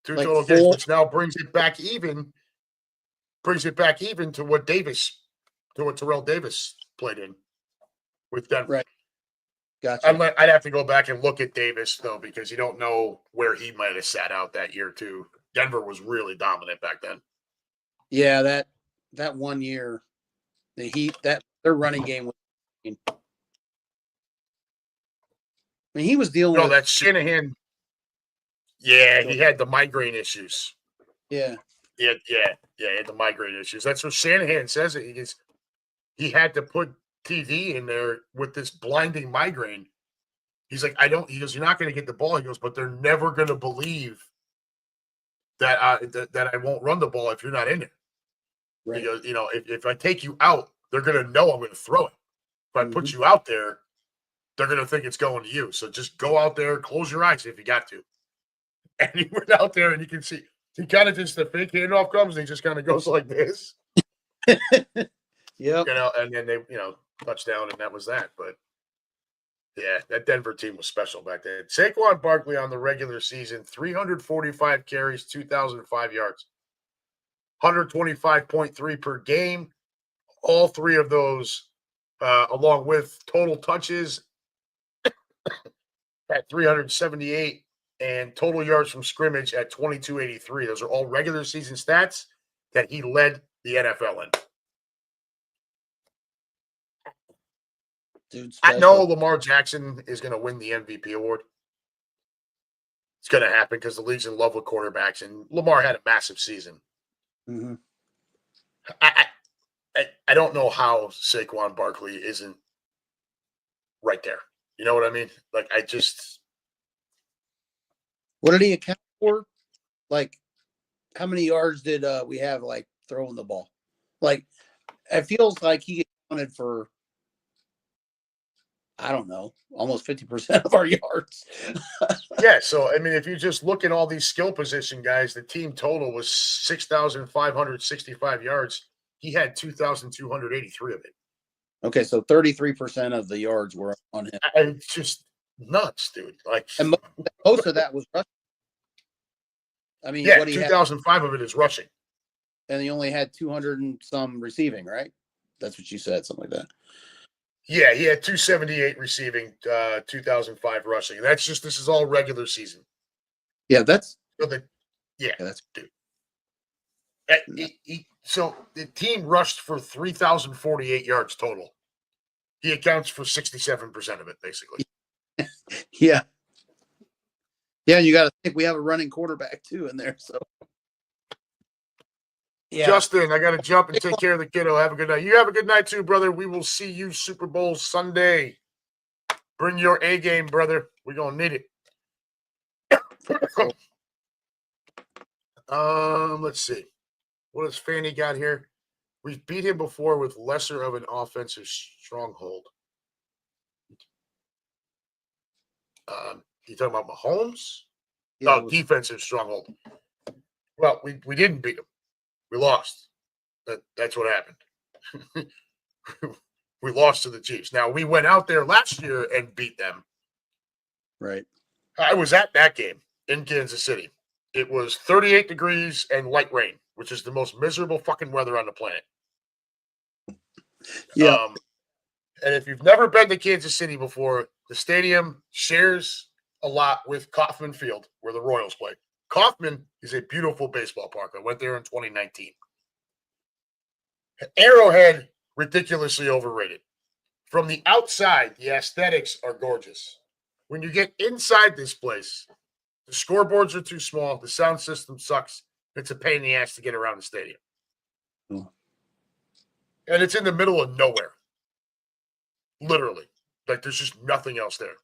2 total games, which now brings it back even to what Terrell Davis played in with Denver. Right. Gotcha. I'd have to go back and look at Davis, though, because you don't know where he might have sat out that year, too. Denver was really dominant back then. Yeah, that 1 year, their running game was I mean, he was dealing No, with that's Shanahan. Yeah, he had the migraine issues. yeah. He had the migraine issues. That's what Shanahan says. He had to put TV in there with this blinding migraine. He's like, he goes, you're not going to get the ball. He goes, but they're never going to believe that I won't run the ball if you're not in it. Right. He goes, if I take you out, they're going to know I'm going to throw it. If I put you out there, they're going to think it's going to you. So just go out there, close your eyes if you got to. And he went out there and you can see, he kind of just, the fake handoff comes and he just kind of goes like this. Yep. And then they, touchdown, and that was that. But yeah, that Denver team was special back then. Saquon Barkley on the regular season, 345 carries, 2,005 yards, 125.3 per game. All three of those, along with total touches at 378 and total yards from scrimmage at 2283. Those are all regular season stats that he led the NFL in. Dude, I know Lamar Jackson is going to win the MVP award. It's going to happen because the league's in love with quarterbacks, and Lamar had a massive season. Mm-hmm. I don't know how Saquon Barkley isn't right there. You know what I mean? Like, what did he account for? Like, how many yards did we have, like, throwing the ball? Like, it feels like he accounted for, I don't know, almost 50% of our yards. Yeah, so, I mean, if you just look at all these skill position guys, the team total was 6,565 yards. He had 2,283 of it. Okay, so 33% of the yards were on him. It's just nuts, dude. Like, and most of that was rushing. I mean, yeah, 2,005 of it is rushing. And he only had 200 and some receiving, right? That's what you said, something like that. Yeah, he had 278 receiving, 2,005 rushing. This is all regular season. Yeah, that's dude. So the team rushed for 3,048 yards total. He accounts for 67% of it, basically. Yeah. Yeah, and you got to think we have a running quarterback too in there. So, yeah. Justin, I got to jump and take care of the kiddo. Have a good night. You have a good night too, brother. We will see you Super Bowl Sunday. Bring your A game, brother. We're gonna need it. Let's see. What has Fanny got here? We've beat him before with lesser of an offensive stronghold. You talking about Mahomes? Yeah, defensive stronghold. Well, we didn't beat him. We lost. That's what happened. We lost to the Chiefs. Now, we went out there last year and beat them. Right. I was at that game in Kansas City. It was 38 degrees and light rain, which is the most miserable fucking weather on the planet. Yeah. And if you've never been to Kansas City before, the stadium shares a lot with Kauffman Field, where the Royals play. Kauffman is a beautiful baseball park. I went there in 2019. Arrowhead, ridiculously overrated. From the outside, the aesthetics are gorgeous. When you get inside this place, the scoreboards are too small. The sound system sucks. It's a pain in the ass to get around the stadium. Oh. And it's in the middle of nowhere. Literally. Like, there's just nothing else there.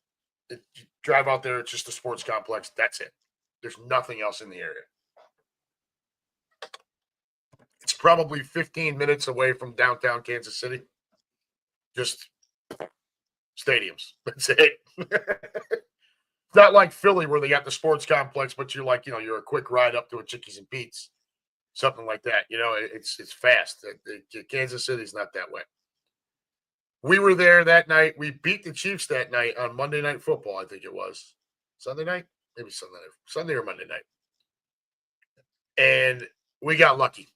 You drive out there, it's just a sports complex. That's it. There's nothing else in the area. It's probably 15 minutes away from downtown Kansas City. Just stadiums. That's it. It's not like Philly where they got the sports complex, but you're like, you're a quick ride up to a Chickies and Pete's. Something like that. It's fast. Kansas City's not that way. We were there that night. We beat the Chiefs that night on Monday Night Football, I think it was. Sunday night? Maybe Sunday or Monday night. And we got lucky.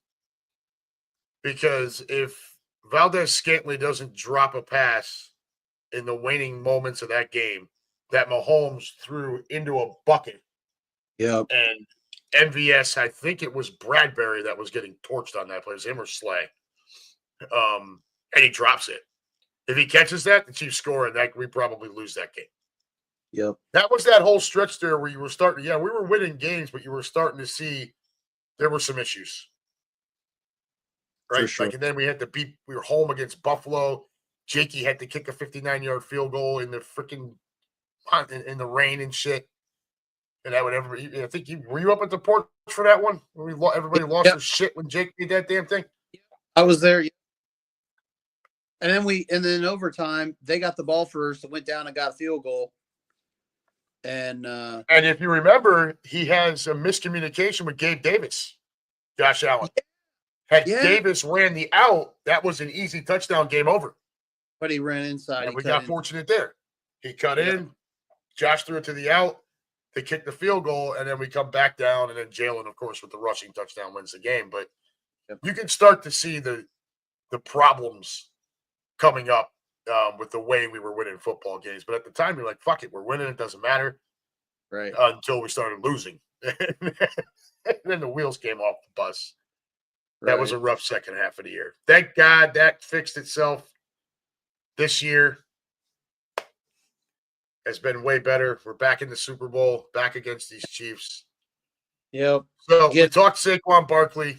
Because if Valdez-Scantling doesn't drop a pass in the waning moments of that game, that Mahomes threw into a bucket. Yeah. And MVS, I think it was Bradbury that was getting torched on that play. It was him or Slay. And he drops it. If he catches that, the Chiefs score, and that we probably lose that game. Yep. That was that whole stretch there where you were starting. Yeah, we were winning games, but you were starting to see there were some issues, right? For sure. Like, and then we had to beat. We were home against Buffalo. Jakey had to kick a 59-yard field goal in the freaking in the rain and shit. And that would ever. I think you were you up at the porch for that one? Everybody lost their shit when Jake did that damn thing. I was there. And then overtime, they got the ball first and went down and got a field goal. And if you remember, he has a miscommunication with Gabe Davis, Josh Allen. Had Davis ran the out, that was an easy touchdown, game over. But he ran inside. And we got fortunate there. He cut in. Josh threw it to the out. They kicked the field goal, and then we come back down, and then Jalen, of course, with the rushing touchdown, wins the game. But you can start to see the problems coming up with the way we were winning football games. But at the time, you're like, fuck it, we're winning. It doesn't matter. Right. Until we started losing. And then the wheels came off the bus. Right. That was a rough second half of the year. Thank God that fixed itself this year. Has been way better. We're back in the Super Bowl, back against these Chiefs. Yep. So we talked Saquon Barkley.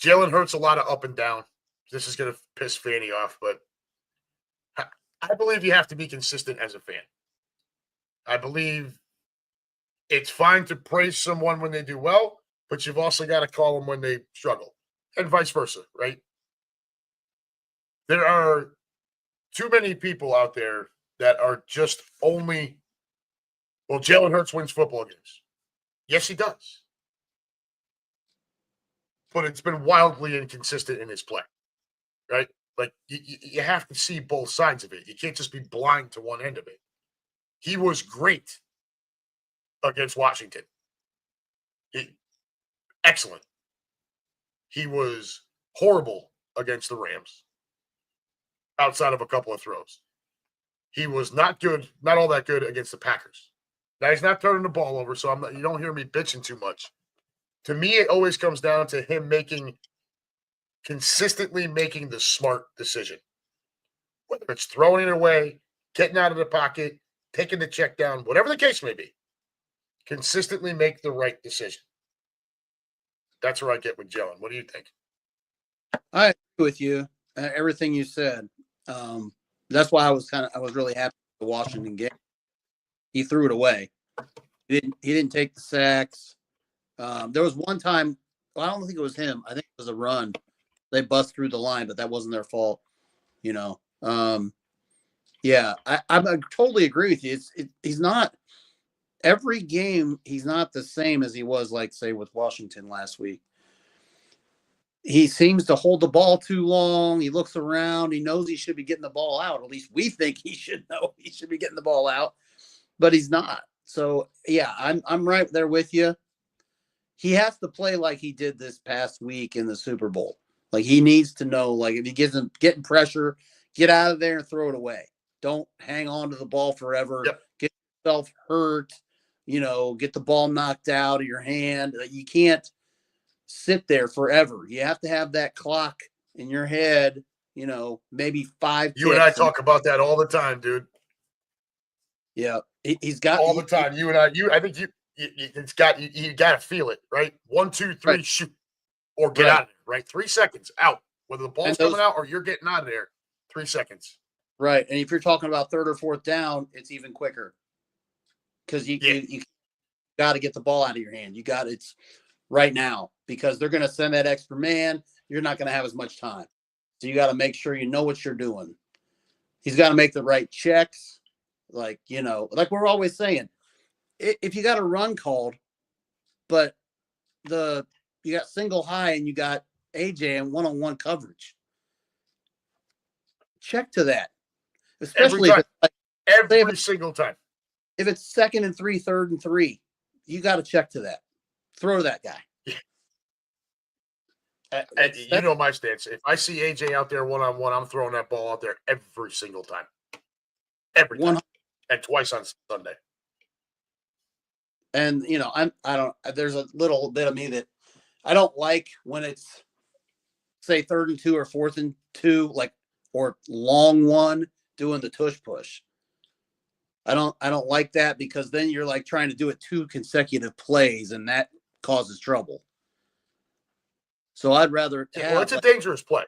Jalen Hurts a lot of up and down. This is going to piss Fanny off, but I believe you have to be consistent as a fan. I believe it's fine to praise someone when they do well, but you've also got to call them when they struggle, and vice versa, right? There are too many people out there that are just only, well, Jalen Hurts wins football games. Yes, he does. But it's been wildly inconsistent in his play, right? Like, you have to see both sides of it. You can't just be blind to one end of it. He was great against Washington. Excellent. He was horrible against the Rams, outside of a couple of throws. He was not good, not all that good against the Packers. Now, he's not turning the ball over, so you don't hear me bitching too much. To me, it always comes down to him consistently making the smart decision. Whether it's throwing it away, getting out of the pocket, taking the check down, whatever the case may be, consistently make the right decision. That's where I get with Jalen. What do you think? I agree with you. Everything you said. That's why I was really happy with the Washington game. He threw it away. He didn't take the sacks. There was one time, well, I don't think it was him. I think it was a run. They bust through the line, but that wasn't their fault. You know. I totally agree with you. He's not every game. He's not the same as he was, like, say, with Washington last week. He seems to hold the ball too long. He looks around. He knows he should be getting the ball out. At least we think he should know he should be getting the ball out, but he's not. So yeah, I'm right there with you. He has to play like he did this past week in the Super Bowl. Like, he needs to know, like, if he gets him getting pressure, get out of there and throw it away. Don't hang on to the ball forever. Yep. Get yourself hurt. Get the ball knocked out of your hand. You can't sit there forever. You have to have that clock in your head, maybe 5 You and I talk about that all the time, dude. Yeah. He's got all the time. You and I think you got to feel it, right? 1, 2, 3, right. Shoot, or get out of there, right? 3 seconds out, whether the ball's coming out or you're getting out of there. 3 seconds. Right. And if you're talking about 3rd or 4th down, it's even quicker. Because you got to get the ball out of your hand. It's right now, because they're going to send that extra man. You're not going to have as much time. So you got to make sure you know what you're doing. He's got to make the right checks. Like we're always saying, if you got a run called, but you got single high and you got AJ in one-on-one coverage, check to that. Especially every single time. If it's 2nd and 3, 3rd and 3, you got to check to that. Throw that guy. And you know my stance. If I see AJ out there one-on-one, I'm throwing that ball out there every single time. Every time. And twice on Sunday. And there's a little bit of me that I don't like when it's, say, 3rd and 2 or 4th and 2, like or long one doing the tush push. I don't like that because then you're like trying to do it 2 consecutive plays and that causes trouble. So I'd rather Yeah, well, have it's a dangerous play.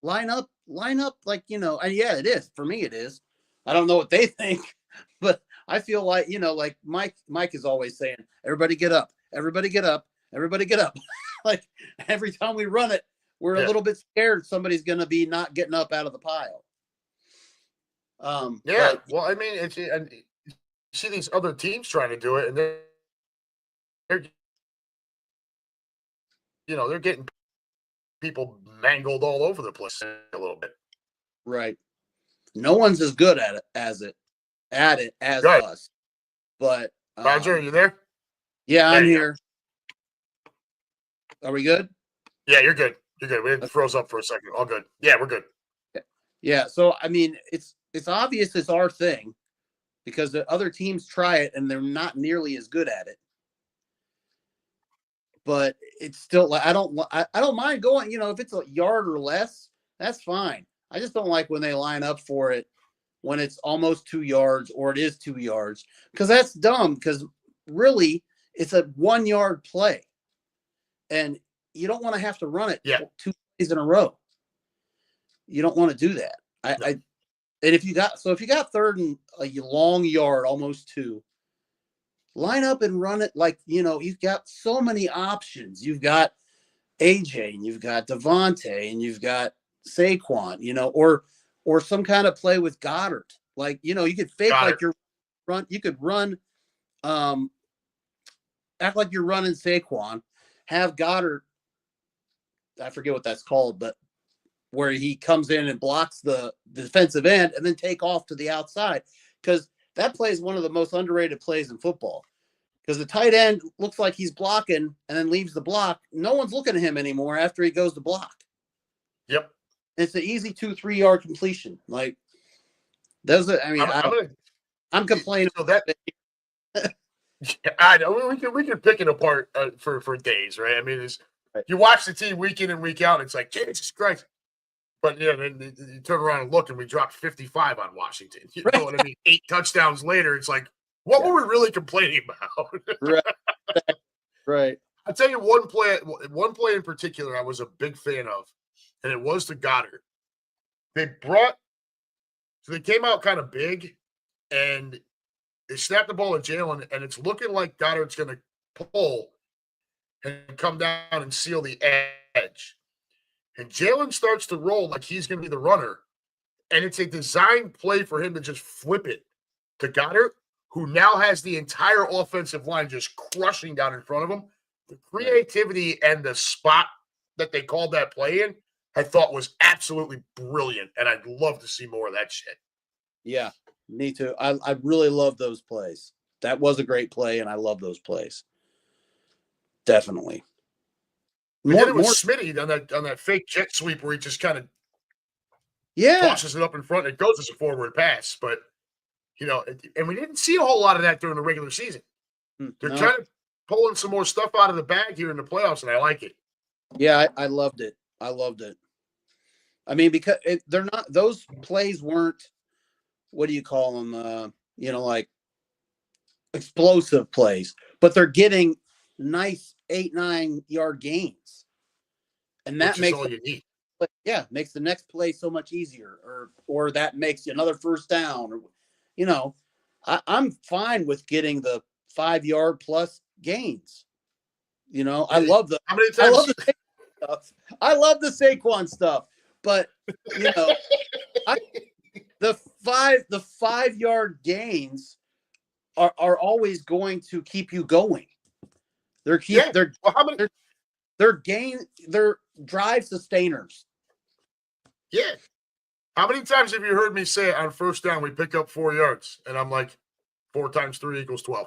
line up like, and yeah, it is. For me, it is. I don't know what they think, but I feel like, like Mike is always saying, everybody get up, everybody get up, everybody get up. Like every time we run it, we're a little bit scared somebody's going to be not getting up out of the pile. Yeah, well, I mean, and you see these other teams trying to do it, and they're they're getting people mangled all over the place a little bit. Right. No one's as good at it as us. But Roger, are you there? Yeah, I'm here. Are we good? Yeah, you're good. You're good. We froze up for a second. All good. Yeah, we're good. Yeah. So I mean, it's obvious it's our thing because the other teams try it and they're not nearly as good at it. But it's still like I don't mind going. If it's a yard or less, that's fine. I just don't like when they line up for it when it's almost 2 yards or it is 2 yards because that's dumb. Because really, it's a 1 yard play, and you don't want to have to run it 2 plays in a row. You don't want to do that. And if you got third and a long yard, almost 2, line up and run it like you've got so many options. You've got AJ and you've got Devontae and you've got Saquon, or some kind of play with Goddard. Like, you could fake like you're you could run, act like you're running Saquon, have Goddard, I forget what that's called, but where he comes in and blocks the defensive end and then take off to the outside. Because that play is one of the most underrated plays in football. Because the tight end looks like he's blocking and then leaves the block. No one's looking at him anymore after he goes to block. Yep. It's an easy 2-3 yard completion. Like, those are, I mean, I'm complaining. So that I know we can pick it apart for days, right? I mean, you watch the team week in and week out, and it's like, Jesus Christ. But then you turn around and look, and we dropped 55 on Washington. You know what I mean? 8 touchdowns later, it's like, what were we really complaining about? Right. I'll tell you one play in particular I was a big fan of, and it was to Goddard. They came out kind of big, and they snapped the ball at Jalen, and it's looking like Goddard's going to pull and come down and seal the edge. And Jalen starts to roll like he's going to be the runner. And it's a designed play for him to just flip it to Goddard, who now has the entire offensive line just crushing down in front of him. The creativity and the spot that they called that play in, I thought was absolutely brilliant. And I'd love to see more of that shit. Yeah, me too. I really love those plays. That was a great play, and I love those plays. Definitely. Then it was Smitty on that fake jet sweep where he just kind of tosses it up in front and it goes as a forward pass. But, and we didn't see a whole lot of that during the regular season. They're kind of pulling some more stuff out of the bag here in the playoffs, and I like it. Yeah, I loved it. I loved it. I mean, because they're not, those plays weren't, what do you call them? Like explosive plays, but they're getting nice 8-9 yard gains. And that makes all you need. Makes the next play so much easier, or that makes another first down, or I'm fine with getting the 5 yard plus gains. I love the stuff. I love the Saquon stuff, but the 5 yard gains are always going to keep you going. They're drive sustainers. Yeah. How many times have you heard me say on first down we pick up 4 yards? And I'm like, 4 times 3 equals 12.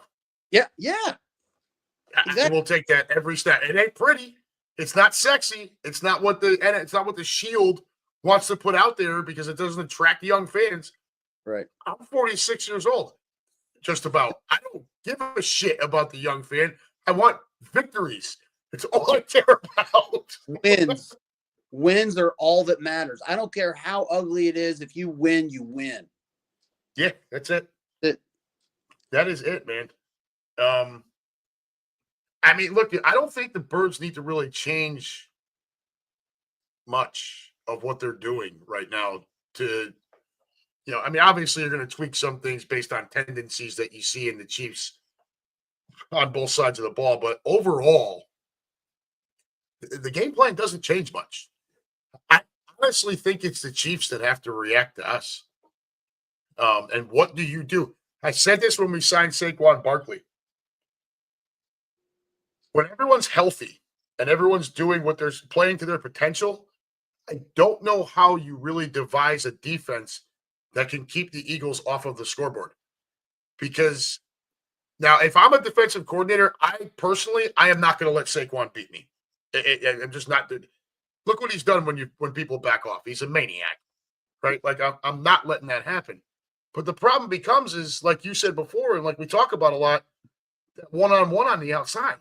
Yeah. Exactly. We'll take that every snap. It ain't pretty. It's not sexy. It's not what the Shield wants to put out there because it doesn't attract young fans. Right. I'm 46 years old. Just about. I don't give a shit about the young fan. I want victories. It's all I care about. Wins. wins are all that matters. I don't care how ugly it is. If you win, you win. Yeah, that's it. It, That is it, man. I mean, look, I don't think the Birds need to really change much of what they're doing right now to, I mean, obviously you're going to tweak some things based on tendencies that you see in the Chiefs on both sides of the ball, but overall, the game plan doesn't change much. I honestly think it's the Chiefs that have to react to us. And what do you do? I said this when we signed Saquon Barkley. When everyone's healthy and everyone's doing what they're playing to their potential, I don't know how you really devise a defense that can keep the Eagles off of the scoreboard. Because now, if I'm a defensive coordinator, I am not going to let Saquon beat me. I'm just not. Look what he's done when people back off. He's a maniac, right? Like I'm not letting that happen. But the problem becomes is like you said before, and like we talk about a lot, one-on-one on the outside.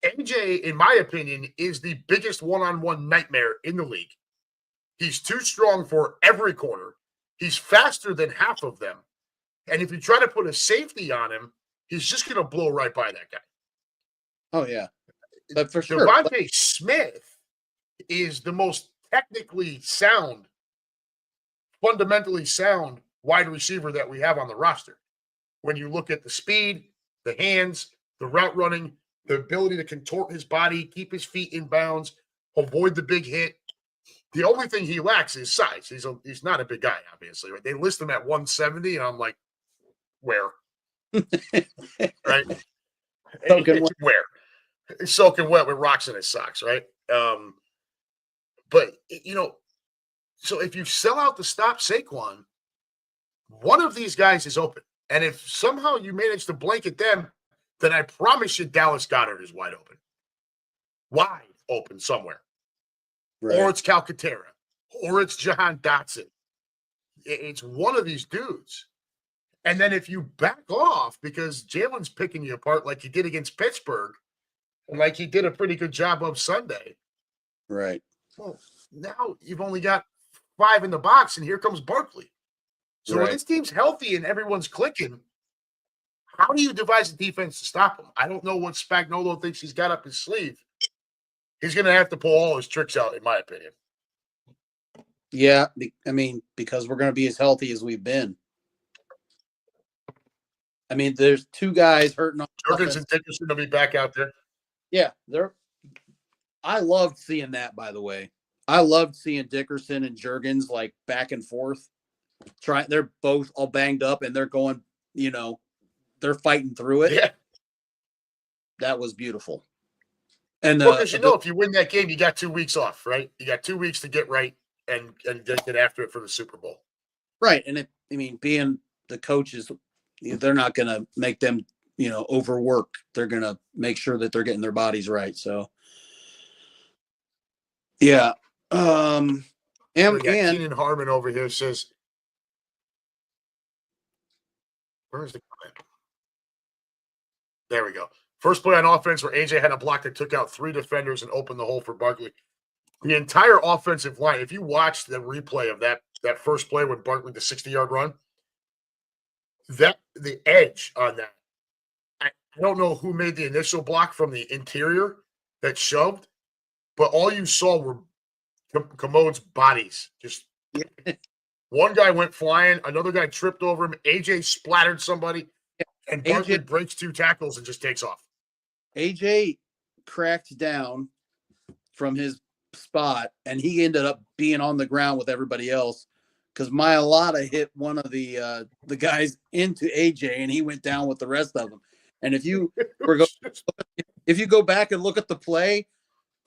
AJ, in my opinion, is the biggest one-on-one nightmare in the league. He's too strong for every corner. He's faster than half of them. And if you try to put a safety on him, he's just going to blow right by that guy. Oh, yeah. But for sure. Devontae Smith is the most technically sound, fundamentally sound wide receiver that we have on the roster. When you look at the speed, the hands, the route running, the ability to contort his body, keep his feet in bounds, avoid the big hit. The only thing he lacks is size. He's not a big guy, obviously. Right? They list him at 170, and I'm like, where? Right? Where? He's soaking wet with rocks in his socks, right? But, so if you sell out to stop Saquon, one of these guys is open. And if somehow you manage to blanket them, then I promise you Dallas Goedert is wide open somewhere. Right. Or it's Calcaterra, or it's Jahan Dotson. It's one of these dudes. And then if you back off because Jalen's picking you apart like he did against Pittsburgh, and like he did a pretty good job of Sunday. Right. Well, now you've only got 5 in the box, and here comes Barkley. So when this team's healthy and everyone's clicking, how do you devise a defense to stop him? I don't know what Spagnuolo thinks he's got up his sleeve. He's going to have to pull all his tricks out, in my opinion. Yeah, I mean, because we're going to be as healthy as we've been. I mean, there's 2 guys hurting on Jurgens and Dickerson will be back out there. Yeah, I loved seeing that, by the way. I loved seeing Dickerson and Jurgens like back and forth. They're both all banged up and they're going, they're fighting through it. Yeah. That was beautiful. And because if you win that game, you got 2 weeks off, right? You got 2 weeks to get right and get after it for the Super Bowl. Right. And being the coaches, they're not going to make them, overwork. They're going to make sure that they're getting their bodies right. So, yeah. And Keenan Harmon over here says, where's the comment? There we go. First play on offense where AJ had a block that took out 3 defenders and opened the hole for Barkley. The entire offensive line, if you watch the replay of that first play with Barkley, the 60-yard run, the edge on that, I don't know who made the initial block from the interior that shoved, but all you saw were Commode's bodies. Just one guy went flying, another guy tripped over him, AJ splattered somebody, and Barkley breaks 2 tackles and just takes off. AJ cracked down from his spot, and he ended up being on the ground with everybody else because Mailata hit one of the guys into AJ, and he went down with the rest of them. And if you go back and look at the play,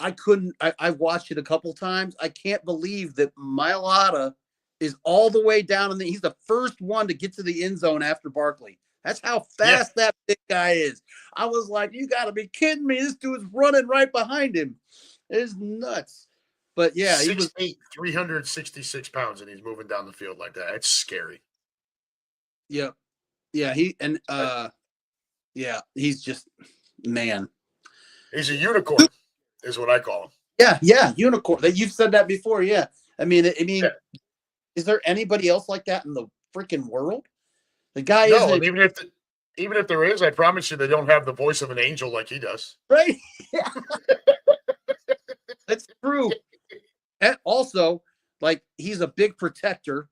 I've watched it a couple times. I can't believe that Mailata is all the way down, and he's the first one to get to the end zone after Barkley. That's how fast that big guy is. I was like, you got to be kidding me. This dude's running right behind him. It's nuts. But, yeah. 6'8", 366 pounds, and he's moving down the field like that. It's scary. Yep. Yeah, he's just, man. He's a unicorn is what I call him. Yeah, unicorn. That you've said that before. Yeah, I mean, Yeah. is there anybody else like that in the freaking world? The guy No, isn't and even if there is, I promise you, they don't have the voice of an angel like he does. right. Yeah, that's true. And also, like he's a big protector.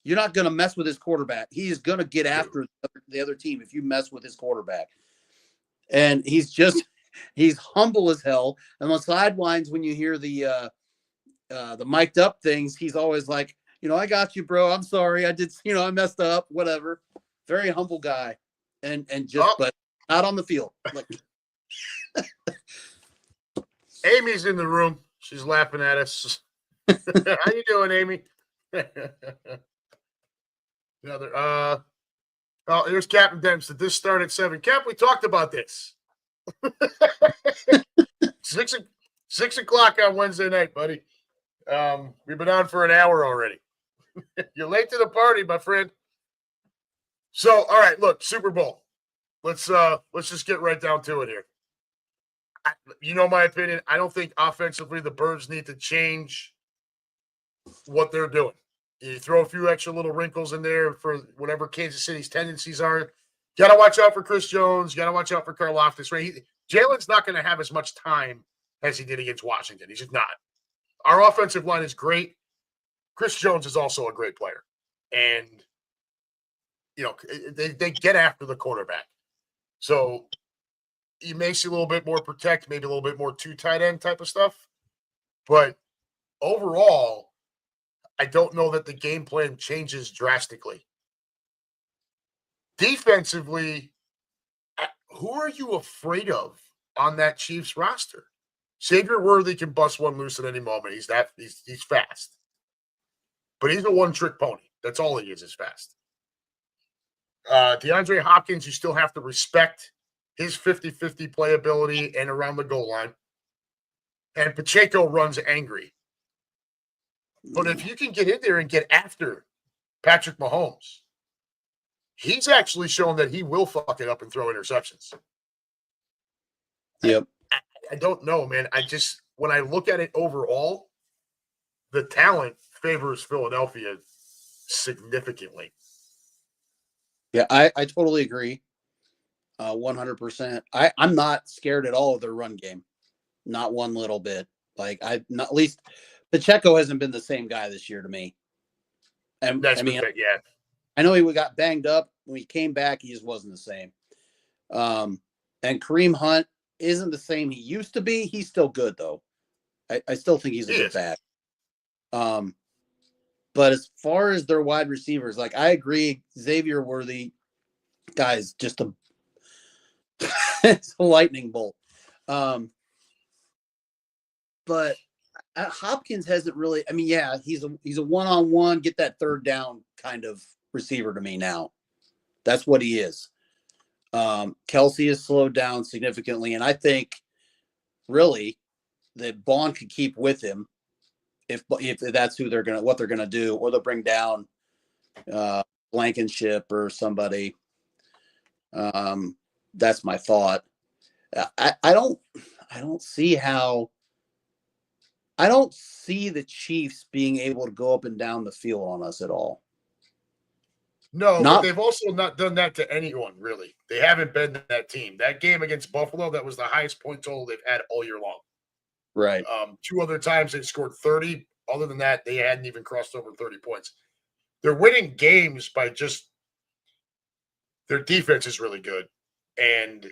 You're not going to mess with his quarterback. He is going to get after the other team if you mess with his quarterback. And he's humble as hell. And on the sidelines, when you hear the mic'd up things, he's always like, I got you, bro. I'm sorry. I did, I messed up, whatever. Very humble guy. And just, but not on the field. Like, Amy's in the room. She's laughing at us. How you doing, Amy? Oh, here's Captain Dempsey. This started at 7. Cap, we talked about this. 6 o'clock on Wednesday night, buddy. We've been on for an hour already. You're late to the party, my friend. So, all right, look, Super Bowl. Let's just get right down to it here. My opinion. I don't think offensively the Birds need to change what they're doing. You throw a few extra little wrinkles in there for whatever Kansas City's tendencies are. Got to watch out for Chris Jones. Got to watch out for Karlaftis. Right? Jalen's not going to have as much time as he did against Washington. He's just not. Our offensive line is great. Chris Jones is also a great player. And, they get after the quarterback. So you may see a little bit more protect, maybe a little bit more 2 tight end type of stuff. But overall, I don't know that the game plan changes drastically. Defensively, who are you afraid of on that Chiefs roster? Xavier Worthy can bust one loose at any moment. He's fast. But he's a one-trick pony. That's all he is fast. DeAndre Hopkins, you still have to respect his 50-50 playability and around the goal line. And Pacheco runs angry. But if you can get in there and get after Patrick Mahomes, he's actually shown that he will fuck it up and throw interceptions. Yep. I don't know, man. When I look at it overall, the talent favors Philadelphia significantly. Yeah, I totally agree. 100%. I'm not scared at all of their run game. Not one little bit. Like at least Pacheco hasn't been the same guy this year to me. And That's yeah. I know he got banged up when he came back. He just wasn't the same. And Kareem Hunt isn't the same he used to be. He's still good though. I still think he's a good back. But as far as their wide receivers, like I agree, Xavier Worthy, guys, just it's a lightning bolt. But Hopkins hasn't really. I mean, yeah, he's a one-on-one, get that third down kind of receiver to me now. That's what he is. Kelsey has slowed down significantly, and I think really that Bond could keep with him if that's what they're gonna do, or they'll bring down Blankenship or somebody. That's my thought. I don't see the Chiefs being able to go up and down the field on us at all. No, but they've also not done that to anyone, really. They haven't been that team. That game against Buffalo, that was the highest point total they've had all year long. Right. 2 other times they scored 30. Other than that, they hadn't even crossed over 30 points. They're winning games by just their defense is really good. And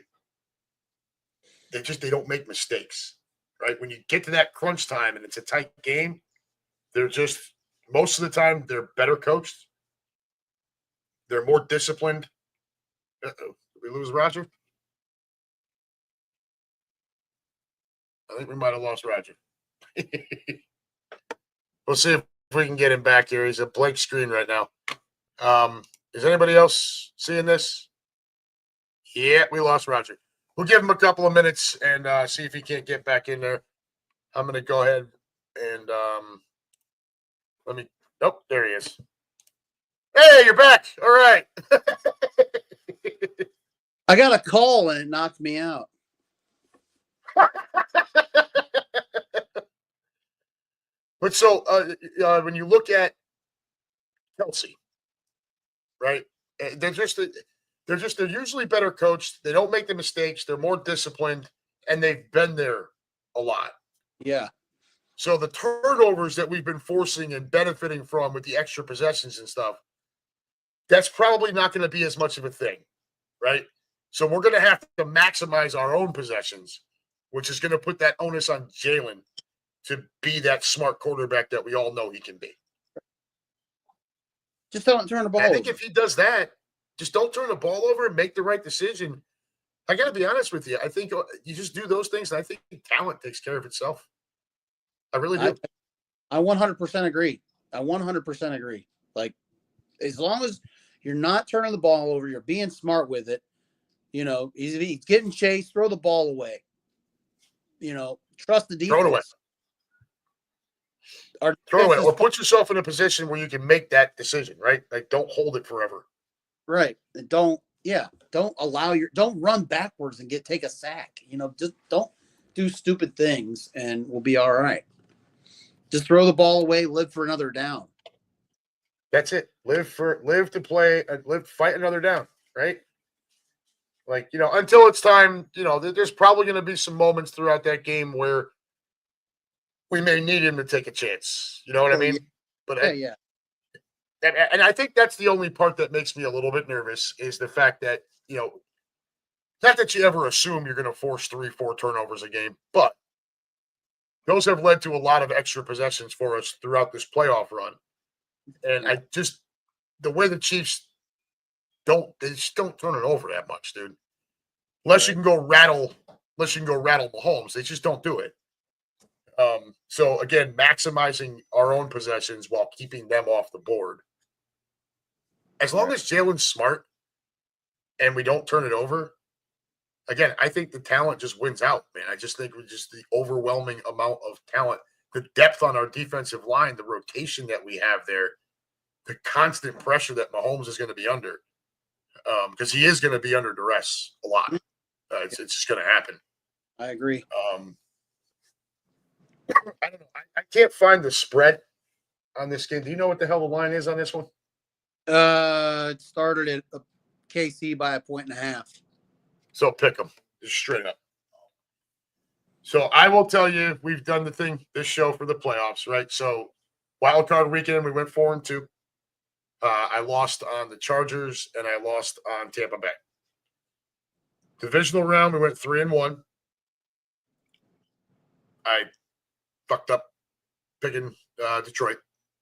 they don't make mistakes. Right? When you get to that crunch time and it's a tight game, they're just most of the time they're better coached. They're more disciplined. Uh-oh. Did we lose Roger? I think we might have lost Roger. We'll see if we can get him back here. He's a blank screen right now. Is anybody else seeing this? Yeah, we lost Roger. We'll give him a couple of minutes and see if he can't get back in there. I'm going to go ahead and nope, there he is. Hey, you're back. All right. I got a call and it knocked me out. But so when you look at Kelsey, right? They're usually better coached. They don't make the mistakes. They're more disciplined, and they've been there a lot. Yeah. So the turnovers that we've been forcing and benefiting from with the extra possessions and stuff, that's probably not going to be as much of a thing, right? So we're going to have to maximize our own possessions, which is going to put that onus on Jalen to be that smart quarterback that we all know he can be. Just don't turn the ball I think over. if he does that, just don't turn the ball over and make the right decision. I got to be honest with you. I think you just do those things, and I think talent takes care of itself. I really do. I 100% agree. I 100% agree. Like, as long as you're not turning the ball over, you're being smart with it. You know, he's getting chased, throw the ball away. You know, trust the defense. Throw it away. Throw it away, or put yourself in a position where you can make that decision, right? Like, don't hold it forever. Right. And don't run backwards and take a sack. You know, just don't do stupid things and we'll be all right. Just throw the ball away, live for another down. That's it. Live to play, fight another down, right? Like, you know, until it's time, you know, there's probably going to be some moments throughout that game where we may need him to take a chance. You know what I mean? Yeah. But yeah. And I think that's the only part that makes me a little bit nervous is the fact that, you know, not that you ever assume you're going to force 3-4 turnovers a game, but those have led to a lot of extra possessions for us throughout this playoff run. And the way the Chiefs they just don't turn it over that much, dude. Unless you can go rattle Mahomes. They just don't do it. So again, maximizing our own possessions while keeping them off the board. As long as Jalen's smart and we don't turn it over, again, I think the talent just wins out, man. I just think with just the overwhelming amount of talent, the depth on our defensive line, the rotation that we have there, the constant pressure that Mahomes is going to be under, because he is going to be under duress a lot. It's just going to happen. I agree. I don't know. I can't find the spread on this game. Do you know what the hell the line is on this one? It started at KC by 1.5. So pick them just straight up. So I will tell you, we've done this show for the playoffs, right? So wild card weekend, we went 4-2. I lost on the Chargers and I lost on Tampa Bay. Divisional round, we went 3-1. I fucked up picking Detroit,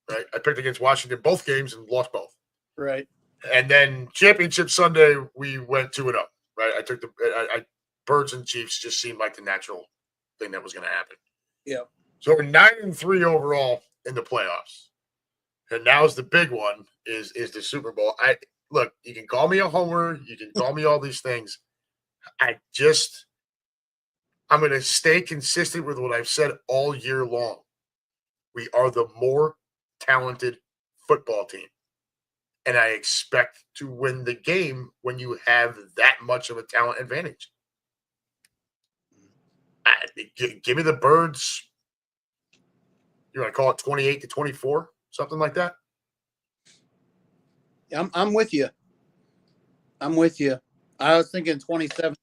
right? I picked against Washington both games and lost both. Right. And then Championship Sunday, we went 2-0, right? I took Birds and Chiefs just seemed like the natural thing that was going to happen. Yeah. So we're 9-3 overall in the playoffs. And now's the big one is the Super Bowl. Look, you can call me a homer, you can call me all these things. I'm going to stay consistent with what I've said all year long. We are the more talented football team. And I expect to win the game when you have that much of a talent advantage. Give me the Birds. You want to call it 28-24, something like that? I'm with you. I'm with you. I was thinking 27-20.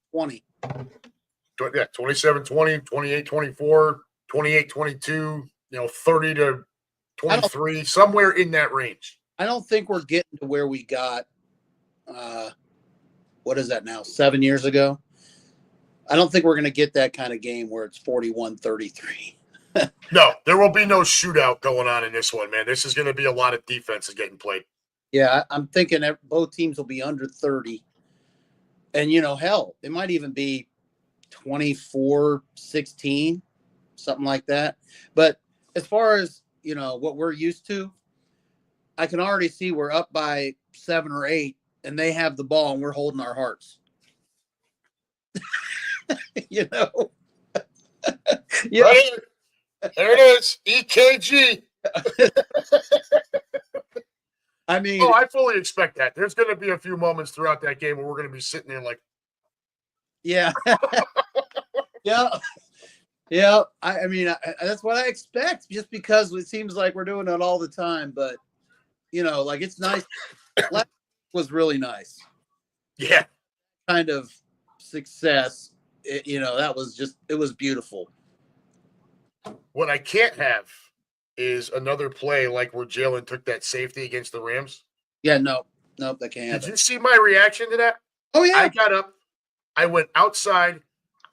Yeah, 27-20, 28-24, 28-22, 30-23, somewhere in that range. I don't think we're getting to where we got, what is that now, 7 years ago? I don't think we're going to get that kind of game where it's 41-33. No, there will be no shootout going on in this one, man. This is going to be a lot of defenses getting played. Yeah, I'm thinking both teams will be under 30. And, hell, it might even be 24-16, something like that. But as far as, what we're used to, I can already see we're up by 7 or 8, and they have the ball, and we're holding our hearts. Yeah. Right? There it is. EKG. I mean, I fully expect that. There's going to be a few moments throughout that game where we're going to be sitting there like, yeah, yeah. Yeah, I mean, that's what I expect, just because it seems like we're doing it all the time. But like it's nice. Last was really nice. Yeah. Kind of success. That was it was beautiful. What I can't have is another play like where Jalen took that safety against the Rams. Yeah, no, nope, that can't Did happen. you see my reaction to that? Oh yeah, I got up, I went outside,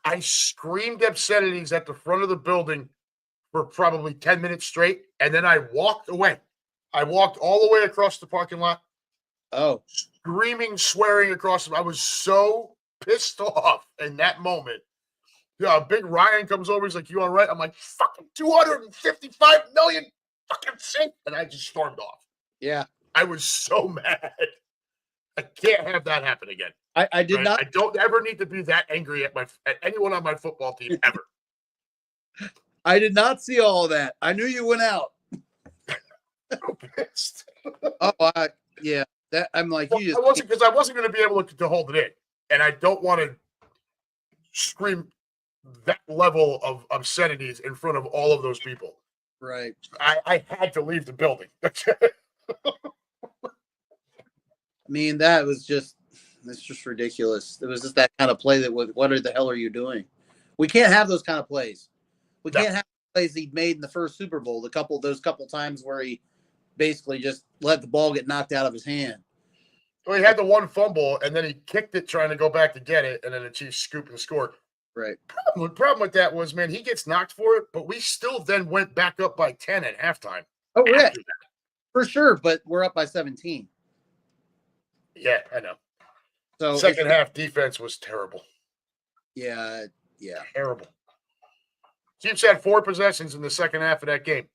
I screamed obscenities at the front of the building for probably 10 minutes straight, and then I walked away. I walked all the way across the parking lot, oh screaming, swearing across. I was so pissed off in that moment. Yeah, big Ryan comes over. He's like, "You all right?" I'm like, "Fucking 255 million fucking cent," and I just stormed off. yeah. I was so mad. I can't have that happen again. I did Right? not. I don't ever need to be that angry at anyone on my football team ever. I did not see all of that. I knew you went out. So pissed. Oh, yeah. That I'm like, Well, you I just wasn't going to be able to hold it in, and I don't want to scream that level of obscenities in front of all of those people. right. I had to leave the building. I mean, it's just ridiculous. It was just that kind of play that was, what the hell are you doing? We can't have those kind of plays. We No. can't have plays he made in the first Super Bowl. Those couple times where he basically just let the ball get knocked out of his hand. Well, he had the one fumble, and then he kicked it trying to go back to get it, and then the Chiefs scooped and scored. Right. The problem with that was, man, he gets knocked for it, but we still then went back up by 10 at halftime. Oh, yeah, for sure. But we're up by 17. Yeah, I know. So second half defense was terrible. Yeah. Terrible. Chiefs had 4 possessions in the second half of that game.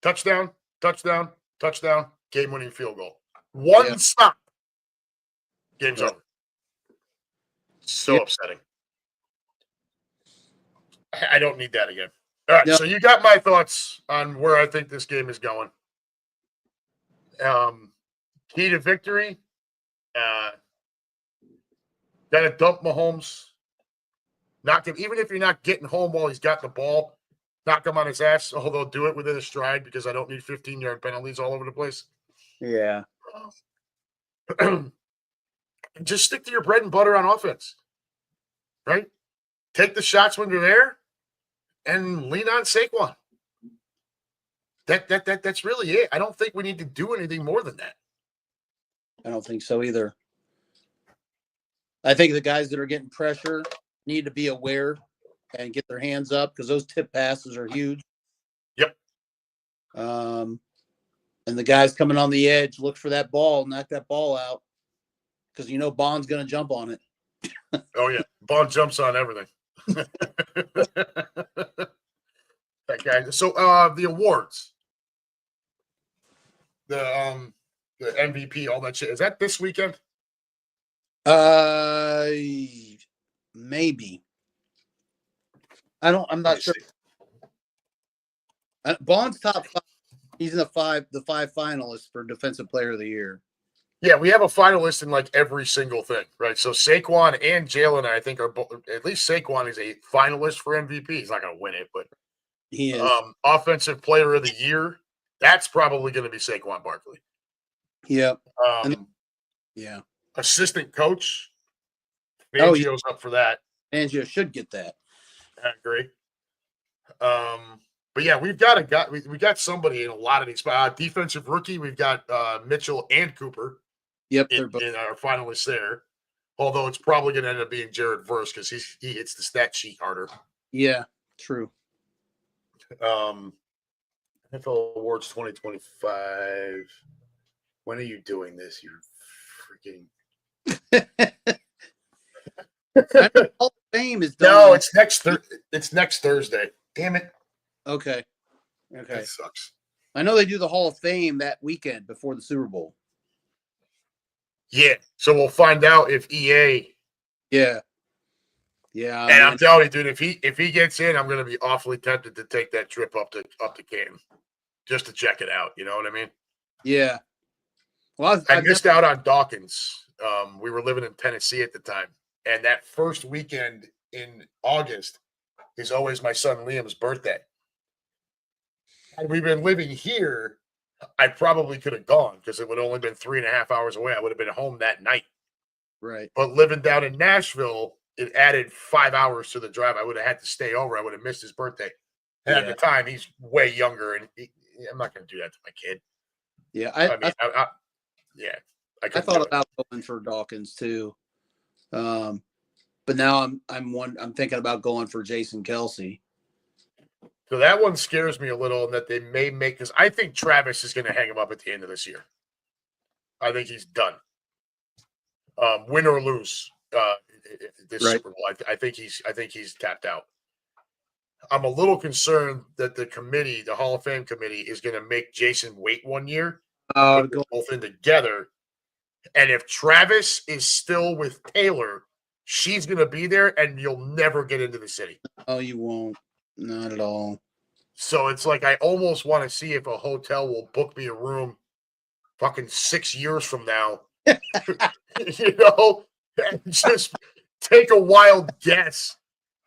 Touchdown, touchdown, touchdown, game-winning field goal. One stop. Game's over. So upsetting. I don't need that again. All right, so you got my thoughts on where I think this game is going. Key to victory. Got to dump Mahomes. Knock him, even if you're not getting home while he's got the ball, knock him on his ass. Although do it within a stride because I don't need 15-yard penalties all over the place. Yeah. Just stick to your bread and butter on offense, right? Take the shots when you're there, and lean on Saquon. That's really it. I don't think we need to do anything more than that. I don't think so either. I think the guys that are getting pressure need to be aware and get their hands up because those tip passes are huge. Yep. And the guys coming on the edge, look for that ball, knock that ball out because Bond's going to jump on it. Oh yeah, Bond jumps on everything. That guy. So the awards, the MVP, all that shit. Is that this weekend? Maybe. I'm not sure. Bond's top 5. He's in the five finalists for Defensive Player of the Year. Yeah, we have a finalist in like every single thing, right? So Saquon and Jalen, I think, are both. At least Saquon is a finalist for MVP. He's not going to win it, but he is. Offensive Player of the Year. That's probably going to be Saquon Barkley. Yep. Yeah. Assistant coach. Fangio's up for that. Fangio should get that. I agree. But yeah, we got somebody in a lot of these. Defensive rookie, we've got Mitchell and Cooper. Yep, in our finalists there. Although it's probably going to end up being Jared Verse because he hits the stat sheet harder. Yeah, true. NFL Awards 2025. When are you doing this? You're freaking. Hall of Fame is done. No, it's next Thursday. Damn it. Okay. That sucks. I know they do the Hall of Fame that weekend before the Super Bowl. Yeah, so we'll find out if EA. Yeah. And I'm telling you, dude, if he gets in, I'm going to be awfully tempted to take that trip up to Canton just to check it out. You know what I mean? Yeah. Well, I missed out on Dawkins. We were living in Tennessee at the time, and that first weekend in August, is always my son Liam's birthday. Had we been living here, I probably could have gone because it would have only been 3.5 hours away. I would have been home that night. Right. But living down in Nashville, it added 5 hours to the drive. I would have had to stay over. I would have missed his birthday. And at the time, he's way younger, and I'm not going to do that to my kid. Yeah, I thought about going for Dawkins too, but now I'm thinking about going for Jason Kelsey. So that one scares me a little, and that they may make, because I think Travis is going to hang him up at the end of this year. I think he's done, win or lose this Super Bowl. I think he's tapped out. I'm a little concerned that the committee, the Hall of Fame committee, is going to make Jason wait 1 year. Put them both in together. And if Travis is still with Taylor, she's going to be there, and you'll never get into the city. Oh, you won't. Not at all. So it's like I almost want to see if a hotel will book me a room fucking 6 years from now. And just take a wild guess.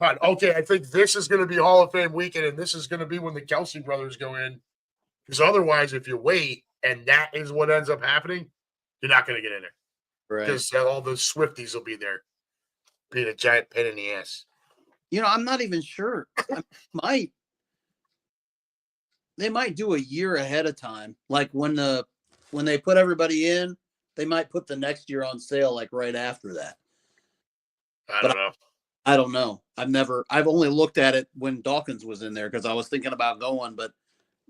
Okay, I think this is going to be Hall of Fame weekend, and this is going to be when the Kelsey brothers go in. Because otherwise, if you wait and that is what ends up happening, you're not going to get in there. Right. Because all the Swifties will be there being a giant pain in the ass. I'm not even sure. They might do a year ahead of time. Like when they put everybody in, they might put the next year on sale like right after that. I don't know. I don't know. I've only looked at it when Dawkins was in there because I was thinking about going, but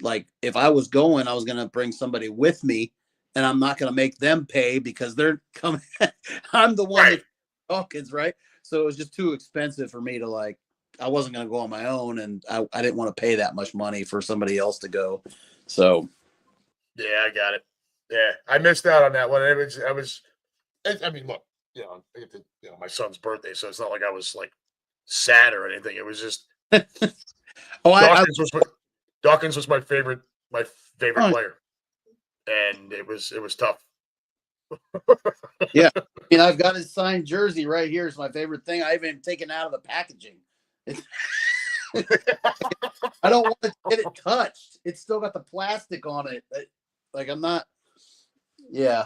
like if I was going, I was going to bring somebody with me, and I'm not going to make them pay because they're coming. I'm the one that Dawkins, right? So it was just too expensive for me to I wasn't going to go on my own, and I didn't want to pay that much money for somebody else to go. So yeah, I got it. Yeah, I missed out on that one. I mean, look, my son's birthday, so it's not like I was like sad or anything. It was just Dawkins was my favorite player, and it was tough. Yeah, I've got his signed jersey right here. It's my favorite thing. I haven't taken out of the packaging. I don't want to get it touched. It's still got the plastic on it. I'm not. Yeah,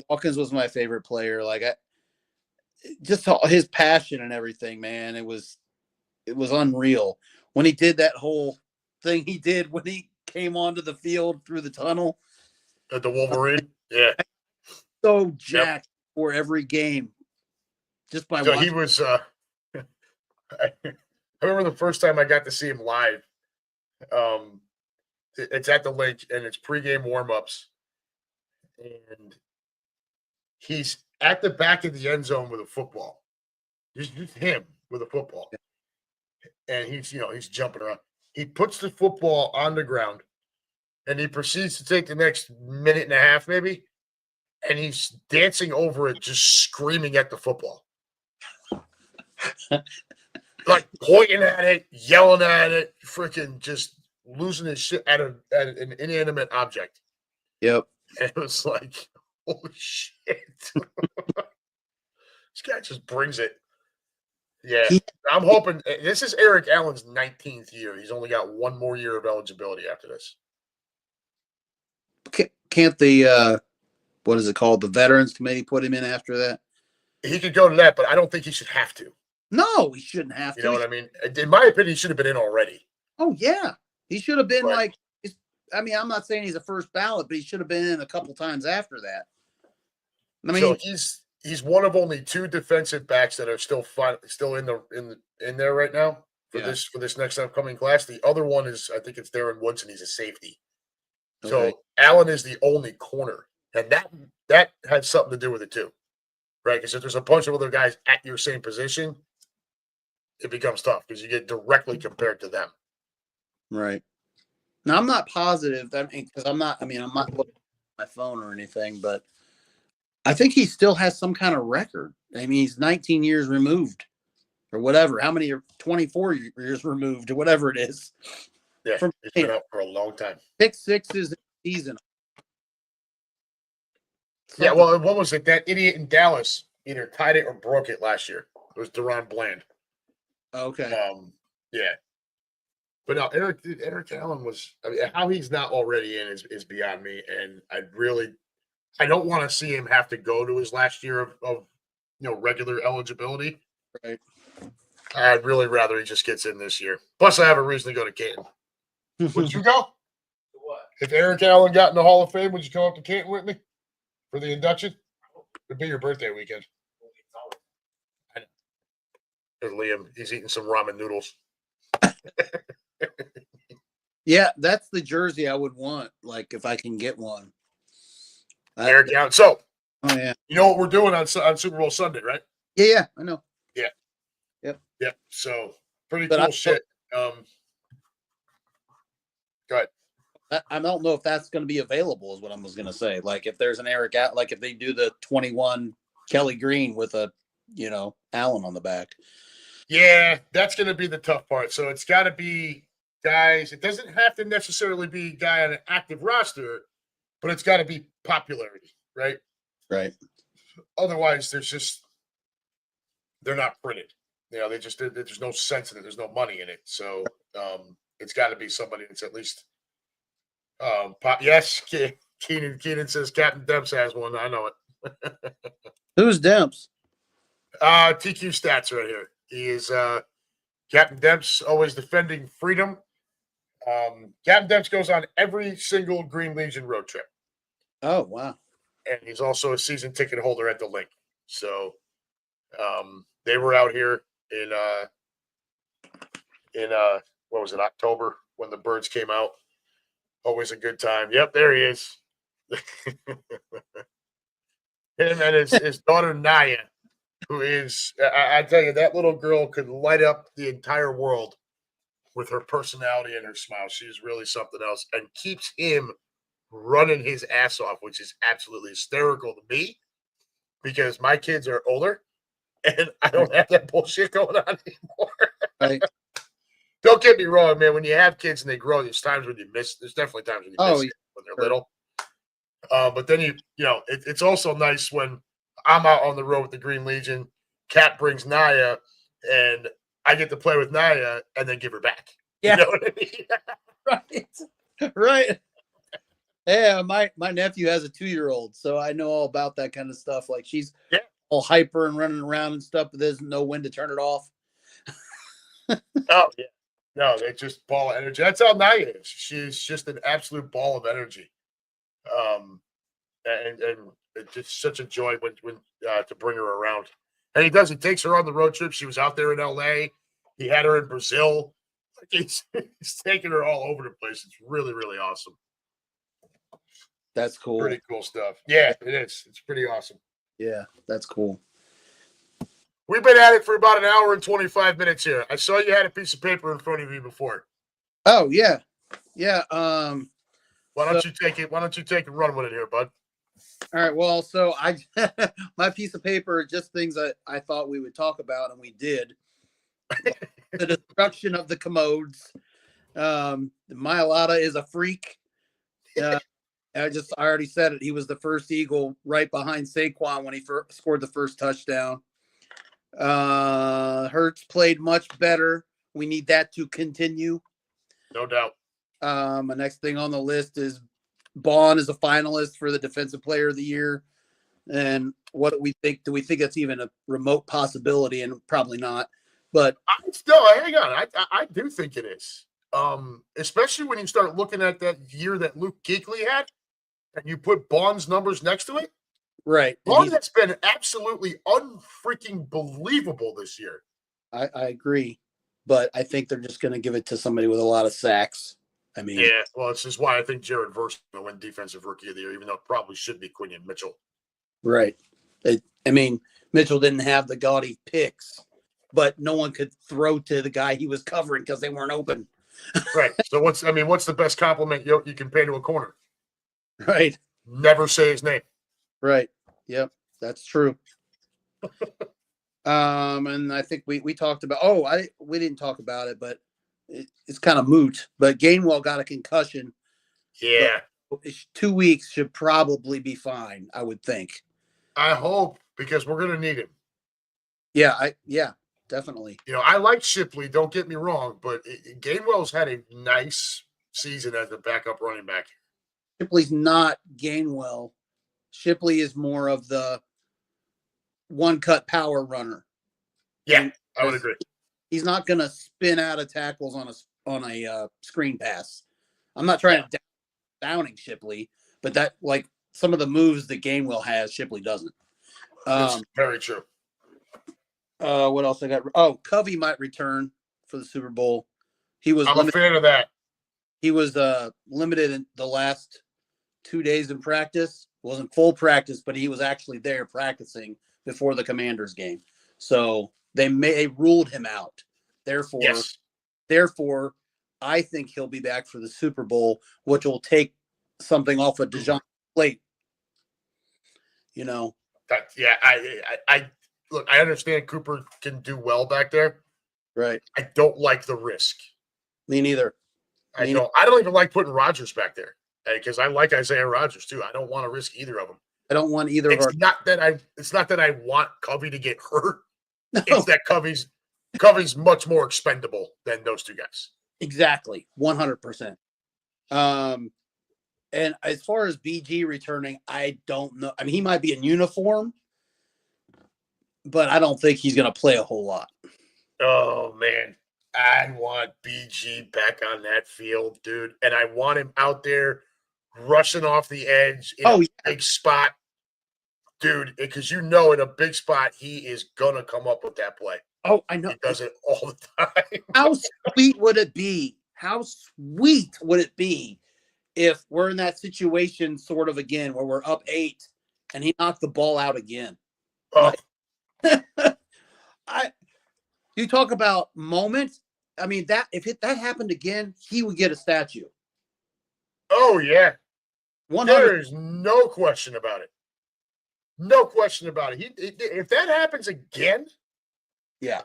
Dawkins was my favorite player. Just his passion and everything, man. It was unreal when he did that whole thing he did when he came onto the field through the tunnel at the Wolverine. Yeah, so jacked for every game. Just by watching. He was. I remember the first time I got to see him live. It's at the lake, and it's pregame warmups, and he's at the back of the end zone with a football. Just him with a football, and he's jumping around. He puts the football on the ground, and he proceeds to take the next minute and a half, maybe, and he's dancing over it, just screaming at the football. Like pointing at it, yelling at it, freaking just losing his shit at an inanimate object. Yep. And it was like, holy shit. This guy just brings it. Yeah. I'm hoping this is Eric Allen's 19th year. He's only got one more year of eligibility after this. Can't the what is it called? The Veterans Committee put him in after that? He could go to that, but I don't think he should have to. No, he shouldn't have to. You know what I mean? In my opinion, he should have been in already. Oh, yeah. He should have been I'm not saying he's a first ballot, but he should have been in a couple times after that. I mean, so he's one of only two defensive backs that are still in there right now for this next upcoming class. The other one is, I think it's Darren Woods, and he's a safety. Okay. So Allen is the only corner, and that had something to do with it too, right? Because if there's a bunch of other guys at your same position, it becomes tough because you get directly compared to them. Right. Now, I'm not positive because I'm not looking at my phone or anything, but I think he still has some kind of record. I mean, he's 19 years removed or whatever. How many are 24 years removed or whatever it is? Yeah, he's been out for a long time. 6 is a season. Yeah, well, what was it? That idiot in Dallas either tied it or broke it last year. It was Deron Bland. Okay. Yeah. But no, Eric Allen was. I mean, how he's not already in is beyond me, and I don't want to see him have to go to his last year of regular eligibility. Right. I'd really rather he just gets in this year. Plus, I have a reason to go to Canton. Would you go? What? If Eric Allen got in the Hall of Fame, would you come up to Canton with me for the induction? It'd be your birthday weekend. There's Liam. He's eating some ramen noodles. Yeah, that's the jersey I would want. Like if I can get one. Eric Allen. So, oh yeah, you know what we're doing on Super Bowl Sunday, right? yeah, I know. Yeah. Yep. Yep. So pretty But cool shit. Go ahead. I don't know if that's going to be available. Is what I was going to say. Like if there's an Eric, like if they do the 21 Kelly Green with a Allen on the back. Yeah, that's going to be the tough part. So it's got to be guys. It doesn't have to necessarily be a guy on an active roster, but it's got to be popularity, right? Right. Otherwise, they're not printed. There's no sense in it. There's no money in it. So it's got to be somebody that's at least pop. Yes, Keenan says Captain Debs has one. I know it. Who's Demps? TQ stats right here. He is Captain Debs, always defending freedom. Captain Debs goes on every single Green Legion road trip. Oh wow! And he's also a season ticket holder at the link. So they were out here in what was it, October, when the birds came out. Always a good time. Yep, there he is. Him and his daughter Naya, who is, I tell you, that little girl could light up the entire world with her personality and her smile. She's really something else, and keeps him running his ass off, which is absolutely hysterical to me because my kids are older and I don't have that bullshit going on anymore. Right. Don't get me wrong, man. When you have kids and they grow, there's times when you miss. There's definitely times when you miss it when they're little. But then it's also nice when I'm out on the road with the Green Legion. Kat brings Naya, and I get to play with Naya and then give her back. Yeah. You know what I mean? Right. Right. Yeah, my nephew has a 2-year-old, so I know all about that kind of stuff. Like she's all hyper and running around and stuff, but there's no when to turn it off. Oh yeah. No, they just ball of energy. That's how Naya is. She's just an absolute ball of energy. And it's just such a joy when to bring her around. And he does. He takes her on the road trip. She was out there in LA. He had her in Brazil. He's taking her all over the place. It's really, really awesome. That's cool. Pretty cool stuff. Yeah, it is. It's pretty awesome. Yeah, that's cool. We've been at it for about an hour and 25 minutes here. I saw you had a piece of paper in front of you before. Oh yeah, yeah. Why don't you take it? Why don't you take and run with it here, bud? All right. Well, so my piece of paper, just things that I thought we would talk about, and we did. The destruction of the commodes. Mailata is a freak. I already said it. He was the first Eagle right behind Saquon when he scored the first touchdown. Hurts played much better. We need that to continue. No doubt. My next thing on the list is Bond is a finalist for the Defensive Player of the Year. And what do we think? Do we think it's even a remote possibility? And probably not. But hang on. I do think it is. Especially when you start looking at that year that Luke Kuechly had, and you put Bond's numbers next to it. Right. Bond has been absolutely unfreaking believable this year. I agree. But I think they're just going to give it to somebody with a lot of sacks. I mean, yeah, well, it's just why I think Jared Verse will win Defensive Rookie of the Year, even though it probably should be Quinion Mitchell. Right. Mitchell didn't have the gaudy picks, but no one could throw to the guy he was covering because they weren't open. Right. So what's the best compliment you can pay to a corner? Right. Never say his name. Right. Yep. That's true. And I think we talked about. We didn't talk about it, but it's kind of moot. But Gainwell got a concussion. Yeah. 2 weeks should probably be fine, I would think. I hope, because we're gonna need him. Yeah. definitely. I like Shipley, don't get me wrong, but Gainwell's had a nice season as a backup running back. Shipley's not Gainwell. Shipley is more of the one-cut power runner. Yeah, I would agree. He's not going to spin out of tackles on a screen pass. I'm not trying to downing Shipley, but that like some of the moves that Gainwell has, Shipley doesn't. That's very true. What else I got? Oh, Covey might return for the Super Bowl. I'm a fan of that. He was limited in the last 2 days in practice. It wasn't full practice, but he was actually there practicing before the Commanders game. So they ruled him out. Therefore, I think he'll be back for the Super Bowl, which will take something off of DeJohn's plate. I look. I understand Cooper can do well back there. Right. I don't like the risk. Me neither. I don't even like putting Rodgers back there because I like Isaiah Rodgers too. I don't want to risk either of them. I don't want either of our. It's not that I want Covey to get hurt. No. It's that Covey's much more expendable than those two guys. Exactly, 100%. And as far as BG returning, I don't know. I mean, he might be in uniform, but I don't think he's going to play a whole lot. Oh man, I want BG back on that field, dude, and I want him out there rushing off the edge in a big spot, dude. Because in a big spot, he is gonna come up with that play. Oh, I know. He does it all the time. How sweet would it be? How sweet would it be if we're in that situation sort of again where we're up 8 and he knocked the ball out again? Oh. You talk about moments. I mean, that that happened again, he would get a statue. Oh yeah, 100. There is no question about it. No question about it. If that happens again, yeah,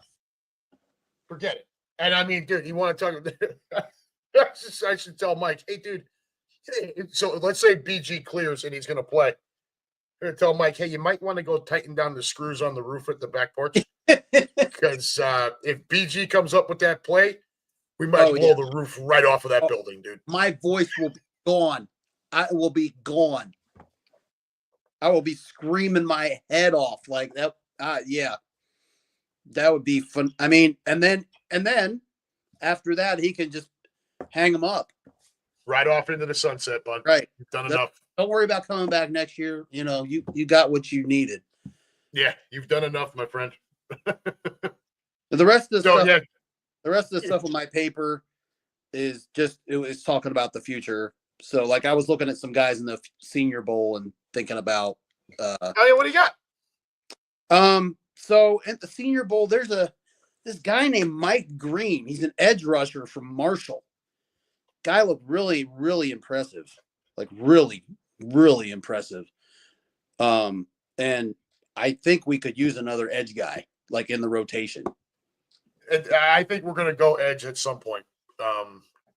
forget it. And I mean, dude, you want to talk? I should tell Mike, hey, dude. So let's say BG clears and he's going to play. I'm going to tell Mike, hey, you might want to go tighten down the screws on the roof at the back porch. Because if BG comes up with that play, we might blow the roof right off of that building, dude. My voice will be gone. I will be gone. I will be screaming my head off like that. Yeah, that would be fun. I mean, and then after that, he can just hang them up. Right off into the sunset, bud. Right. You've done enough. Don't worry about coming back next year. You got what you needed. Yeah, you've done enough, my friend. The rest of the stuff on my paper is just it was talking about the future. So, like, I was looking at some guys in the Senior Bowl and thinking about. What do you got? So at the Senior Bowl, there's this guy named Mike Green. He's an edge rusher from Marshall. Guy looked really, really impressive. Like really, really impressive. And I think we could use another edge guy, like in the rotation. I think we're going to go edge at some point.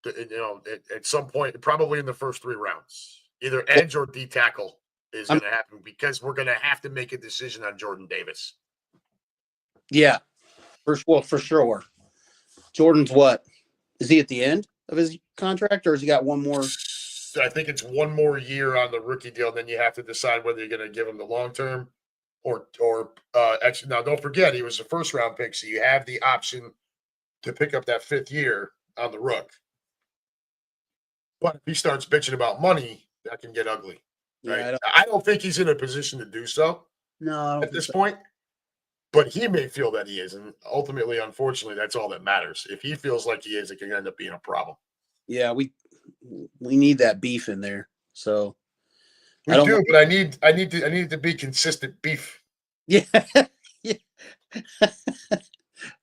At some point, probably in the first 3 rounds, either edge or D tackle is going to happen because we're going to have to make a decision on Jordan Davis. Yeah, for sure. Jordan's what? Is he at the end of his contract, or has he got one more? I think it's 1 more year on the rookie deal. Then you have to decide whether you're going to give him the long term or actually. Now, don't forget he was a first round pick, so you have the option to pick up that 5th year on the rook. But if he starts bitching about money, that can get ugly. Right? Yeah, I don't think he's in a position to do so. No, at this point. But he may feel that he is, and ultimately, unfortunately, that's all that matters. If he feels like he is, it can end up being a problem. Yeah, we need that beef in there. So but I need to be consistent beef. Yeah.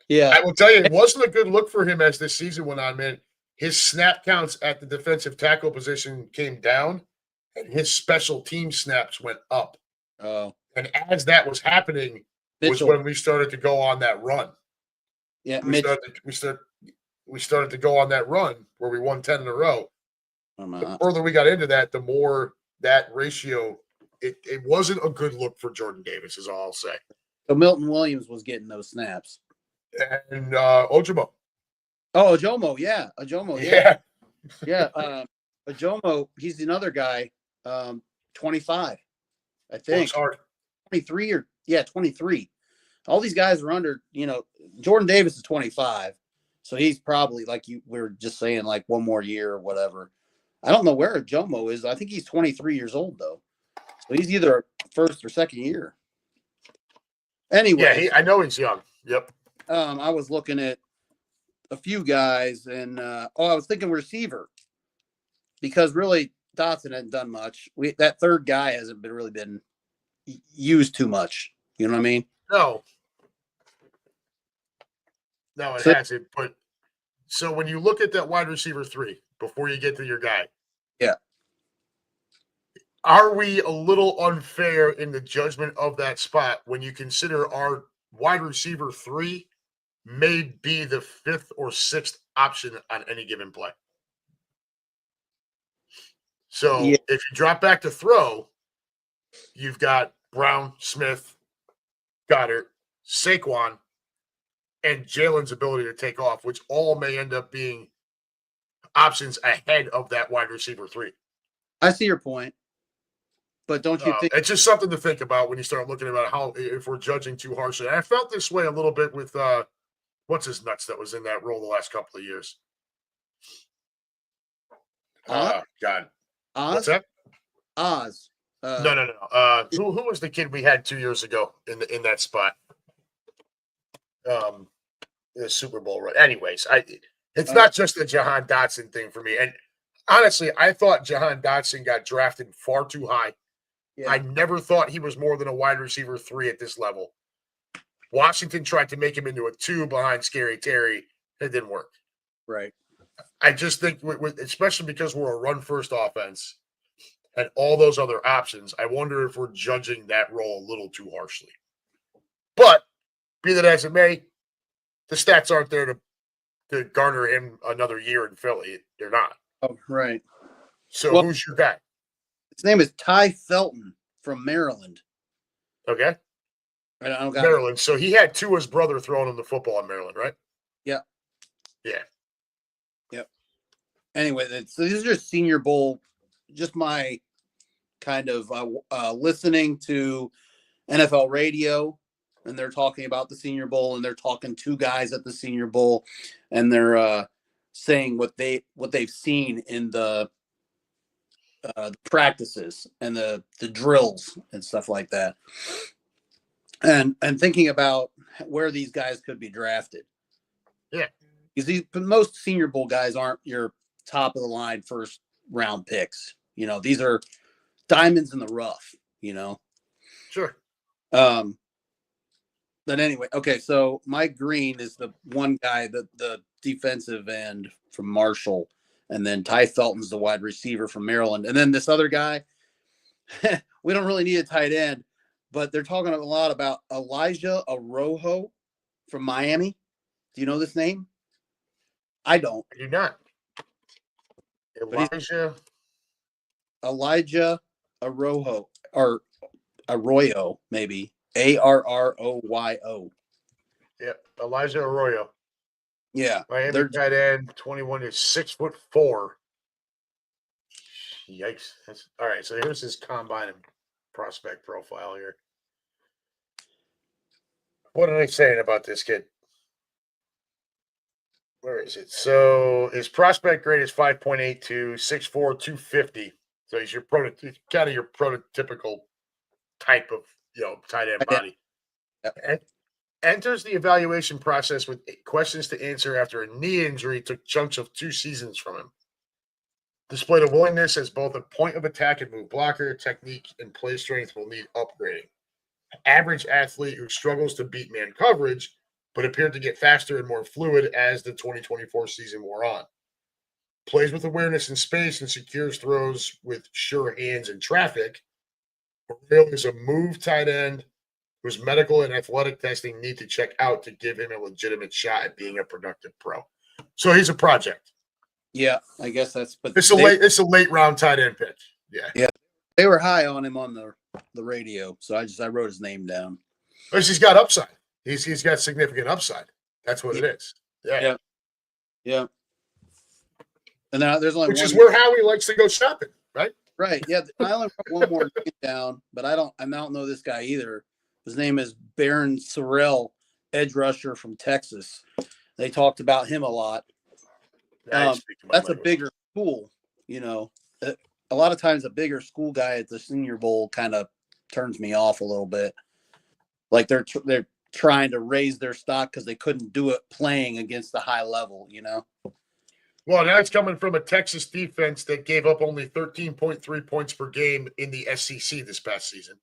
Yeah. I will tell you, it wasn't a good look for him as this season went on, man. His snap counts at the defensive tackle position came down, and his special team snaps went up. Oh. And as that was happening, was when we started to go on that run. Yeah, we started to go on that run where we won 10 in a row. The further we got into that, the more that ratio, it wasn't a good look for Jordan Davis, is all I'll say. So Milton Williams was getting those snaps. And Ojabo. Oh, Ajomo, yeah. Ajomo, yeah. Yeah. Ajomo, he's another guy, 25, I Works think. hard. 23 or, yeah, 23. All these guys are under, Jordan Davis is 25. So he's probably, like we were just saying, like one more year or whatever. I don't know where Ajomo is. I think he's 23 years old, though. So he's either first or second year. Anyway, I know he's young. Yep. I was looking at a few guys, and I was thinking receiver because really Dotson hasn't done much. That third guy hasn't really been used too much. You know what I mean? No, it So, hasn't. But so when you look at that wide receiver 3 before you get to your guy, yeah, are we a little unfair in the judgment of that spot when you consider our wide receiver 3 may be the 5th or 6th option on any given play? So yeah, if you drop back to throw, you've got Brown, Smith, Goddard, Saquon, and Jalen's ability to take off, which all may end up being options ahead of that wide receiver 3. I see your point, but don't you think? It's just something to think about when you start looking about how if we're judging too harshly. And I felt this way a little bit with what's his nuts that was in that role the last couple of years. God, what's Oz? that? Oz. No. Who was the kid we had 2 years ago in that spot? The Super Bowl, right? Anyways, it's not just the Jahan Dotson thing for me. And honestly, I thought Jahan Dotson got drafted far too high. Yeah. I never thought he was more than a wide receiver 3 at this level. Washington tried to make him into a 2 behind Scary Terry. It didn't work. Right. I just think, especially because we're a run-first offense and all those other options, I wonder if we're judging that role a little too harshly. But be that as it may, the stats aren't there to garner him another year in Philly. They're not. Oh, right. So who's your guy? His name is Ty Felton from Maryland. Okay. I don't got Maryland. So he had Tua's brother throwing him the football in Maryland, right? Yeah. Yeah. Yep. Anyway, so these are just Senior Bowl, just my kind of listening to NFL radio, and they're talking about the Senior Bowl, and they're talking to guys at the Senior Bowl, and they're saying what they've seen in the practices and the drills and stuff like that, and thinking about where these guys could be drafted. Yeah, because most Senior Bowl guys aren't your top of the line first round picks. These are diamonds in the rough. Sure. But anyway, okay. So Mike Green is the one guy, the defensive end from Marshall, and then Ty Felton's the wide receiver from Maryland, and then this other guy. We don't really need a tight end, but they're talking a lot about Elijah Arojo from Miami. Do you know this name? I don't. I do not. Elijah Arojo, or Arroyo, maybe. Arroyo. Yep, Elijah Arroyo. Yeah. Miami tight end, 21 is 6'4". Yikes. That's all right. So here's his combine and prospect profile here. What are they saying about this kid? Where is it? So his prospect grade is 5.82, 6'4", 250. So he's kind of your prototypical type of tight end body. And enters the evaluation process with questions to answer after a knee injury took chunks of 2 seasons from him. Displayed a willingness as both a point of attack and move blocker, technique, and play strength will need upgrading. Average athlete who struggles to beat man coverage, but appeared to get faster and more fluid as the 2024 season wore on. Plays with awareness in space and secures throws with sure hands in traffic. Aurelio is a move tight end whose medical and athletic testing need to check out to give him a legitimate shot at being a productive pro. So he's a project. Yeah, I guess that's. But it's a late round tight end pick. Yeah. Yeah, they were high on him on the radio, so I wrote his name down. But he's got upside. He's got significant upside. That's what it is. Yeah. Yeah. Yeah. And now there's only Which one. is where Howie likes to go shopping, right? Right. Yeah. I only wrote one more name down, but I don't know this guy either. His name is Baron Sorrell, edge rusher from Texas. They talked about him a lot. That's a bigger school, you know. A lot of times a bigger school guy at the Senior Bowl kind of turns me off a little bit. Like they're trying to raise their stock because they couldn't do it playing against the high level, you know. Well, that's coming from a Texas defense that gave up only 13.3 points per game in the SEC this past season.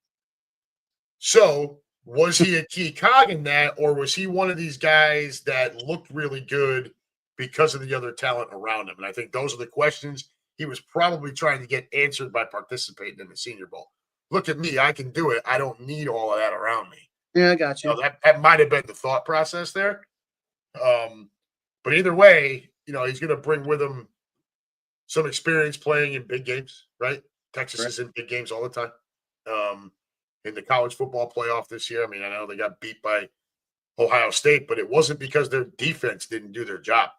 So, was he a key cog in that, or was he one of these guys that looked really good because of the other talent around him? And I think those are the questions he was probably trying to get answered by participating in the Senior Bowl. Look at me, I can do it. I don't need all of that around me. Yeah, I got you. That might have been the thought process there. But either way, he's going to bring with him some experience playing in big games, right? Texas is in big games all the time. In the college football playoff this year, I mean, I know they got beat by Ohio State, but it wasn't because their defense didn't do their job.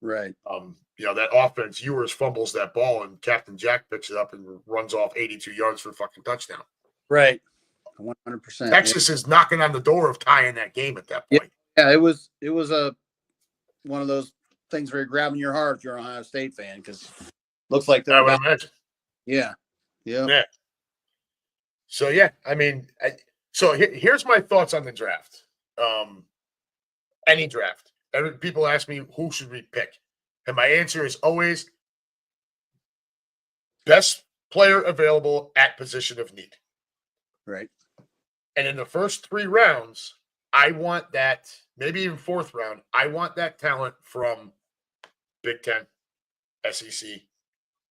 Right. That offense, Ewers fumbles that ball and Captain Jack picks it up and runs off 82 yards for a fucking touchdown. Right. 100%. Texas is knocking on the door of tying that game at that point. Yeah, it was one of those things where you're grabbing your heart if you're an Ohio State fan, because looks like they're about. Imagine. Yeah. So I mean, here's my thoughts on the draft. Any draft. People ask me, who should we pick? And my answer is always best player available at position of need. Right. And in the first 3 rounds, I want that, maybe even 4th round, I want that talent from Big 10, SEC,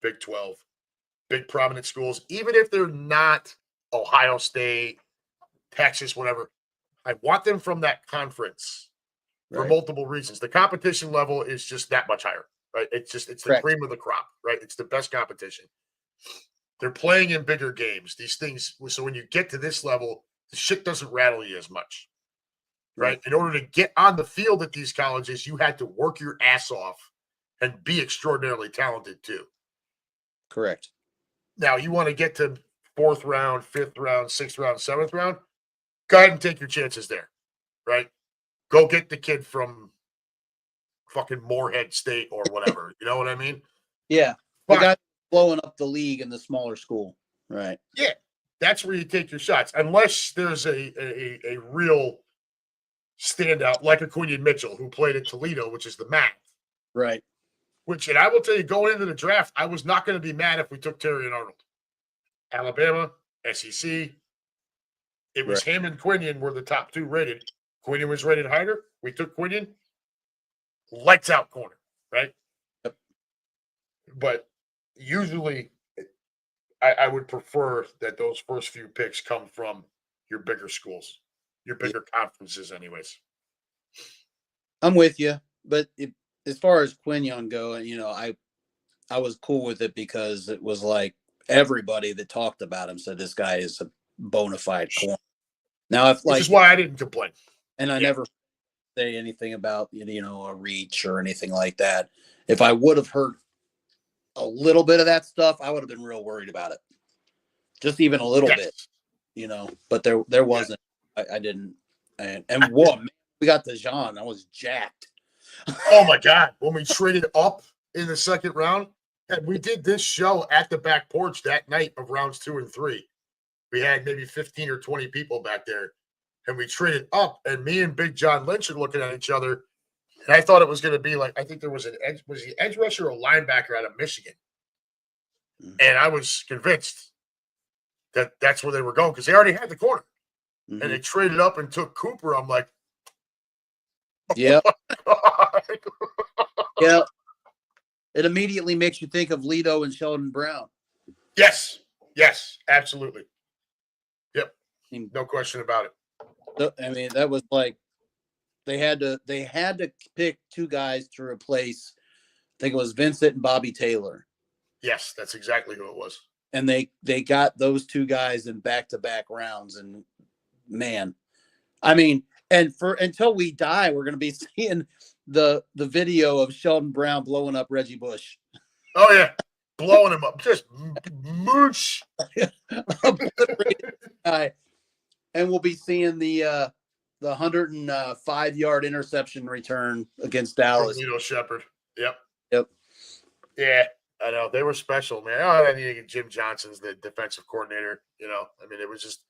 Big 12, big prominent schools, even if they're not Ohio State, Texas, whatever. I want them from that conference for multiple reasons. The competition level is just that much higher, right? It's the cream of the crop, right? It's the best competition. They're playing in bigger games. These things, so when you get to this level, the shit doesn't rattle you as much, right? In order to get on the field at these colleges, you had to work your ass off and be extraordinarily talented too. Correct. Now, you want to get to 4th round, 5th round, 6th round, 7th round, go ahead and take your chances there, right? Go get the kid from fucking Morehead State or whatever. You know what I mean? Yeah. The guy blowing up the league in the smaller school. Right. Yeah. That's where you take your shots. Unless there's a real standout like a Quinion Mitchell who played at Toledo, which is the MAC. Right. And I will tell you, going into the draft, I was not going to be mad if we took Terry and Arnold. Alabama, SEC. It was him and Quinion were the top 2 rated. Quinion was rated higher. We took Quinion. Lights out corner, right? Yep. But usually I would prefer that those first few picks come from your bigger schools, your bigger conferences anyways. I'm with you. But as far as Quinion go, I was cool with it because it was like everybody that talked about him said this guy is a bona fide corner. Now, which is why I didn't complain. And I never say anything about, a reach or anything like that. If I would have heard a little bit of that stuff, I would have been real worried about it. Just even a little bit, but there wasn't. I didn't. And whoa, man, we got Dejan. I was jacked. Oh my God. When we traded up in the 2nd round, and we did this show at the back porch that night of rounds 2 and 3. We had maybe 15 or 20 people back there. And we traded up, and me and Big John Lynch are looking at each other. And I thought it was going to be like, I think there was was he edge rusher or linebacker out of Michigan? And I was convinced that that's where they were going because they already had the corner. And they traded up and took Cooper. I'm like, yeah. Yeah. It immediately makes you think of Lito and Sheldon Brown. Yes. Yes, absolutely. Yep. No question about it. I mean, that was like they had to pick 2 guys to replace. I think it was Vincent and Bobby Taylor. Yes, that's exactly who it was. And they got those 2 guys in back-to-back rounds. And man, I mean, And for until we die, we're going to be seeing the video of Sheldon Brown blowing up Reggie Bush. Oh yeah, blowing him up, just moosh. Guy. And we'll be seeing the 105-yard interception return against Dallas. Lito Shepherd. Yep. Yep. Yeah, I know they were special, man. Oh, and then Jim Johnson's the defensive coordinator. You know, I mean, it was just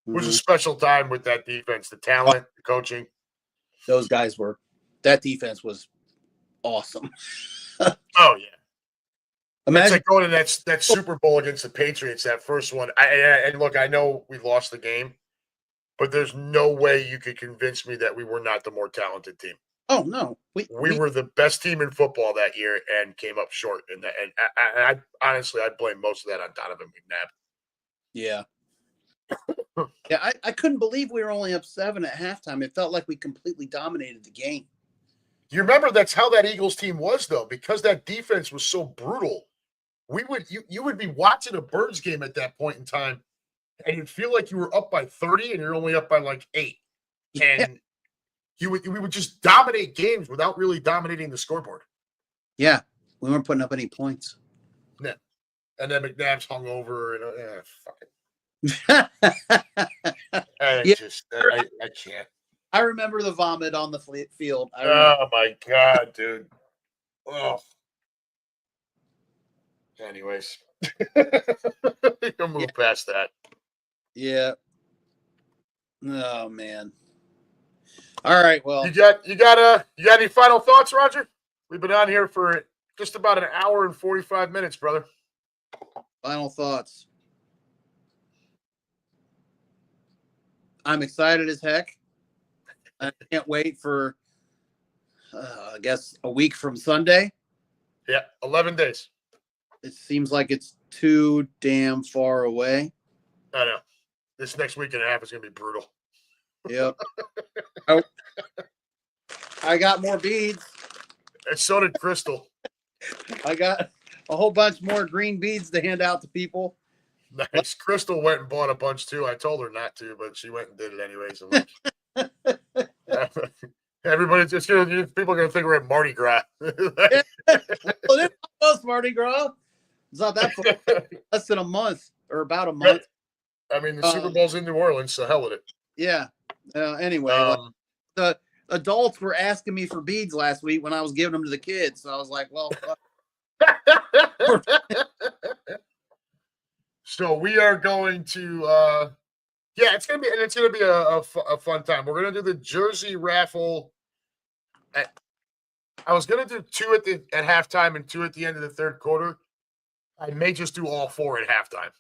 it was a special time with that defense, the talent, the coaching. Those guys were. That defense was awesome. Oh yeah. Imagine it's like going to that Super Bowl against the Patriots, that first one. And look, I know we lost the game, but there's no way you could convince me that we were not the more talented team. Oh no, we were the best team in football that year and came up short in that. And I honestly, I blame most of that on Donovan McNabb. Yeah, yeah. I couldn't believe we were only up 7 at halftime. It felt like we completely dominated the game. You remember that's how that Eagles team was, though, because that defense was so brutal. You would be watching a Birds game at that point in time, and you'd feel like you were up by 30, and you're only up by like 8, and we would just dominate games without really dominating the scoreboard. Yeah, we weren't putting up any points. Yeah, and then McNabb's hung over, and fuck it. I can't. I remember the vomit on the field. Oh my god, dude. Oh. Anyways, you'll move past that. Yeah. Oh man. All right. Well, you got any final thoughts, Roger? We've been on here for just about an hour and 45 minutes, brother. Final thoughts. I'm excited as heck. I can't wait for, I guess, a week from Sunday. Yeah, 11 days. It seems like it's too damn far away. I know. This next week and a half is going to be brutal. Yep. I got more beads. And so did Crystal. I got a whole bunch more green beads to hand out to people. Nice. Crystal went and bought a bunch too. I told her not to, but she went and did it anyways. Everybody's just people are gonna think we're at Mardi Gras. Well, it was Mardi Gras. It's not that far. Less than a month or about a month. I mean, the Super Bowl's in New Orleans, so hell with it. Yeah. Anyway, the adults were asking me for beads last week when I was giving them to the kids. So I was like, well. So we are going to it's gonna be a fun time. We're gonna do the jersey raffle. I was gonna do 2 at halftime and 2 at the end of the third quarter. I may just do all 4 at halftime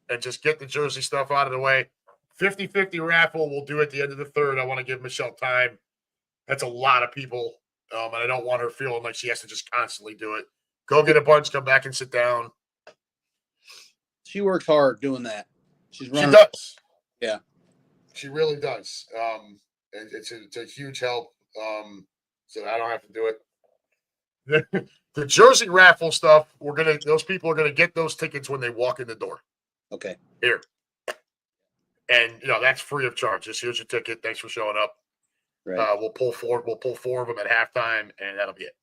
and just get the jersey stuff out of the way. 50-50 raffle we'll do at the end of the third. I want to give Michelle time. That's a lot of people, and I don't want her feeling like she has to just constantly do it. Go get a bunch, come back and sit down. She works hard doing that. She does. Yeah. She really does. It's a huge help. So I don't have to do it. The jersey raffle stuff, those people are gonna get those tickets when they walk in the door. Okay. Here. And that's free of charge. Just here's your ticket. Thanks for showing up. Right. We'll pull 4 of them at halftime, and that'll be it.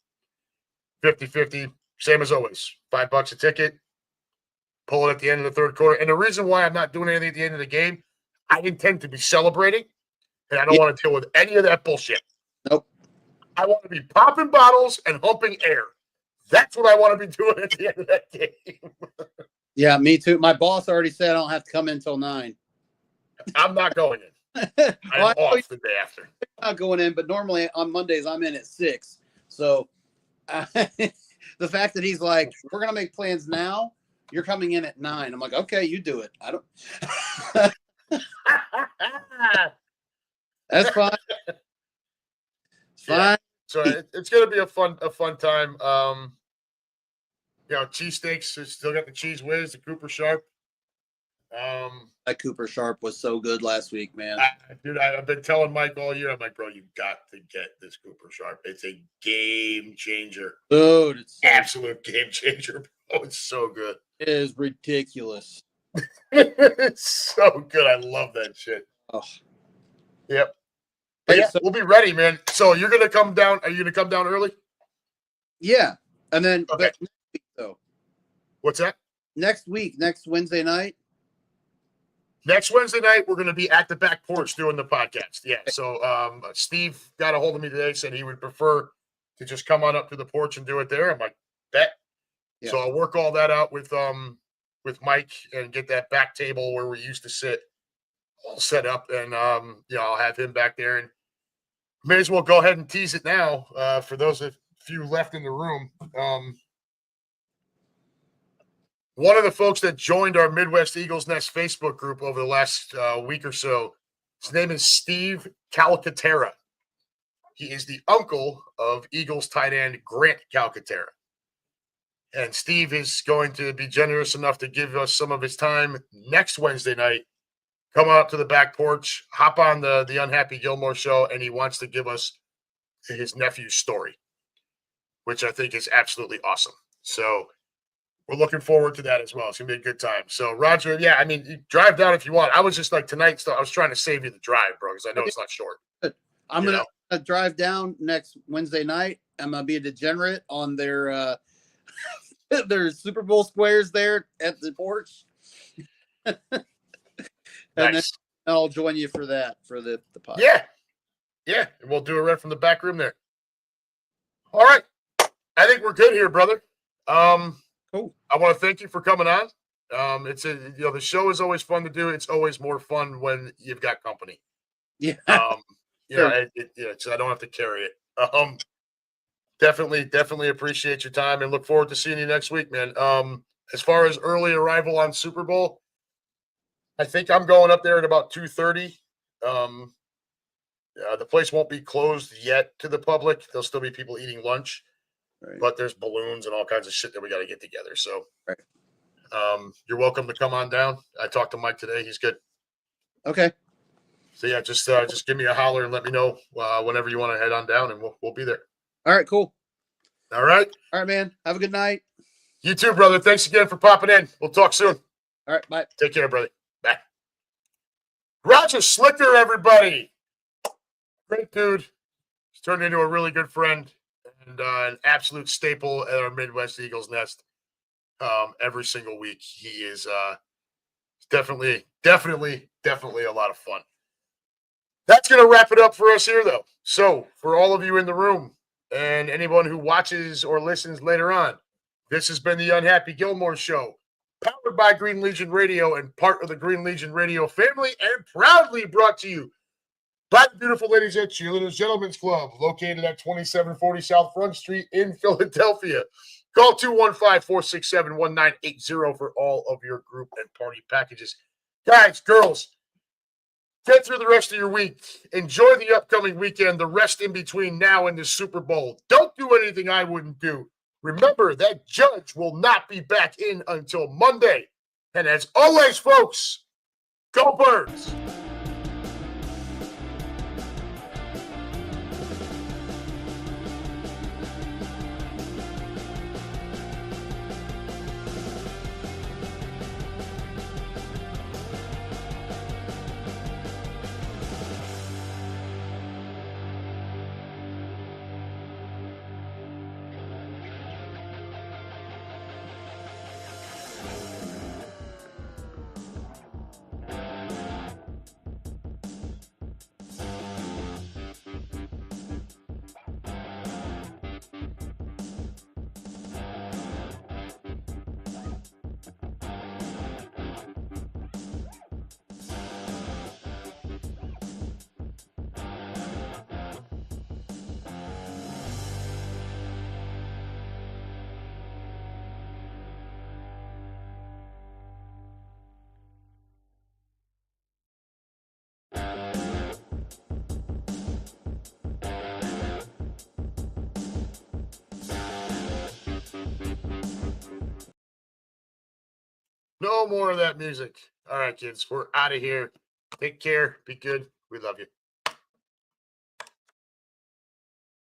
50-50, same as always. $5 a ticket. Pull it at the end of the third quarter. And the reason why I'm not doing anything at the end of the game, I intend to be celebrating, and I don't want to deal with any of that bullshit. Nope. I want to be popping bottles and humping air. That's what I want to be doing at the end of that game. Yeah, me too. My boss already said I don't have to come in until 9. I'm not going in. I'm off the day after. I'm not going in, but normally on Mondays I'm in at 6. So the fact that he's like, we're going to make plans now. You're coming in at 9. I'm like, okay, you do it. I don't. That's fine. It's fine. So it's going to be a fun time. Cheesesteaks. Still got the cheese whiz, the Cooper Sharp. That Cooper Sharp was so good last week, man. I've been telling Mike all year. I'm like, bro, you got to get this Cooper Sharp. It's a game changer. Dude, it's absolute game changer. Oh, it's so good. It is ridiculous. It's so good. I love that shit. Oh. Yep. But Hey, yeah, so we'll be ready, man. So you're gonna come down. Are you gonna come down early? yeah, and then Okay. but next week, though, What's that? next Wednesday night. Next Wednesday night, we're going to be at the back porch doing the podcast. Yeah. So Steve got a hold of me today, said he would prefer to just come on up to the porch and do it there. I'm like, bet. Yeah. So I'll work all that out with Mike and get that back table where we used to sit all set up, and I'll have him back there, and may as well go ahead and tease it now for those of few left in the room. One of the folks that joined our Midwest Eagles Nest Facebook group over the last week or so, his name is Steve Calcaterra. He is the uncle of Eagles tight end Grant Calcaterra. And Steve is going to be generous enough to give us some of his time next Wednesday night. Come up to the back porch, hop on the UnHappy Gilmore show, and he wants to give us his nephew's story, which I think is absolutely awesome. So we're looking forward to that as well. It's going to be a good time. So, Roger, yeah, I mean, you drive down if you want. I was just like tonight, so I was trying to save you the drive, bro, because I know it's not short. I'm going to drive down next Wednesday night. I'm going to be a degenerate on their Super Bowl squares there at the porch. And nice. Then I'll join you for that, for the podcast. Yeah. Yeah. And we'll do it right from the back room there. All right. I think we're good here, brother. Cool. I want to thank you for coming on. The show is always fun to do. It's always more fun when you've got company. Yeah. So I don't have to carry it. Definitely appreciate your time and look forward to seeing you next week, man. As far as early arrival on Super Bowl, I think I'm going up there at about 2:30. The place won't be closed yet to the public. There'll still be people eating lunch. Right. But there's balloons and all kinds of shit that we got to get together. So right. You're welcome to come on down. I talked to Mike today. He's good. Okay. So yeah, just give me a holler and let me know whenever you want to head on down, and we'll be there. All right, cool. All right. All right, man. Have a good night. You too, brother. Thanks again for popping in. We'll talk soon. All right, bye. Take care, brother. Bye. Roger Slicker, everybody. Great dude. He's turned into a really good friend. And an absolute staple at our Midwest Eagles Nest every single week. He is definitely a lot of fun. That's going to wrap it up for us here, though. So, for all of you in the room and anyone who watches or listens later on, this has been the UnHappy Gilmore Show, powered by Green Legion Radio and part of the Green Legion Radio family, and proudly brought to you by the beautiful ladies at Cheerleaders Gentlemen's Club, located at 2740 South Front Street in Philadelphia. Call 215-467-1980 for all of your group and party packages. Guys, girls, get through the rest of your week. Enjoy the upcoming weekend, the rest in between now and the Super Bowl. Don't do anything I wouldn't do. Remember, that judge will not be back in until Monday. And as always, folks, go Birds! No more of that music. All right, kids, we're out of here. Take care. Be good. We love you.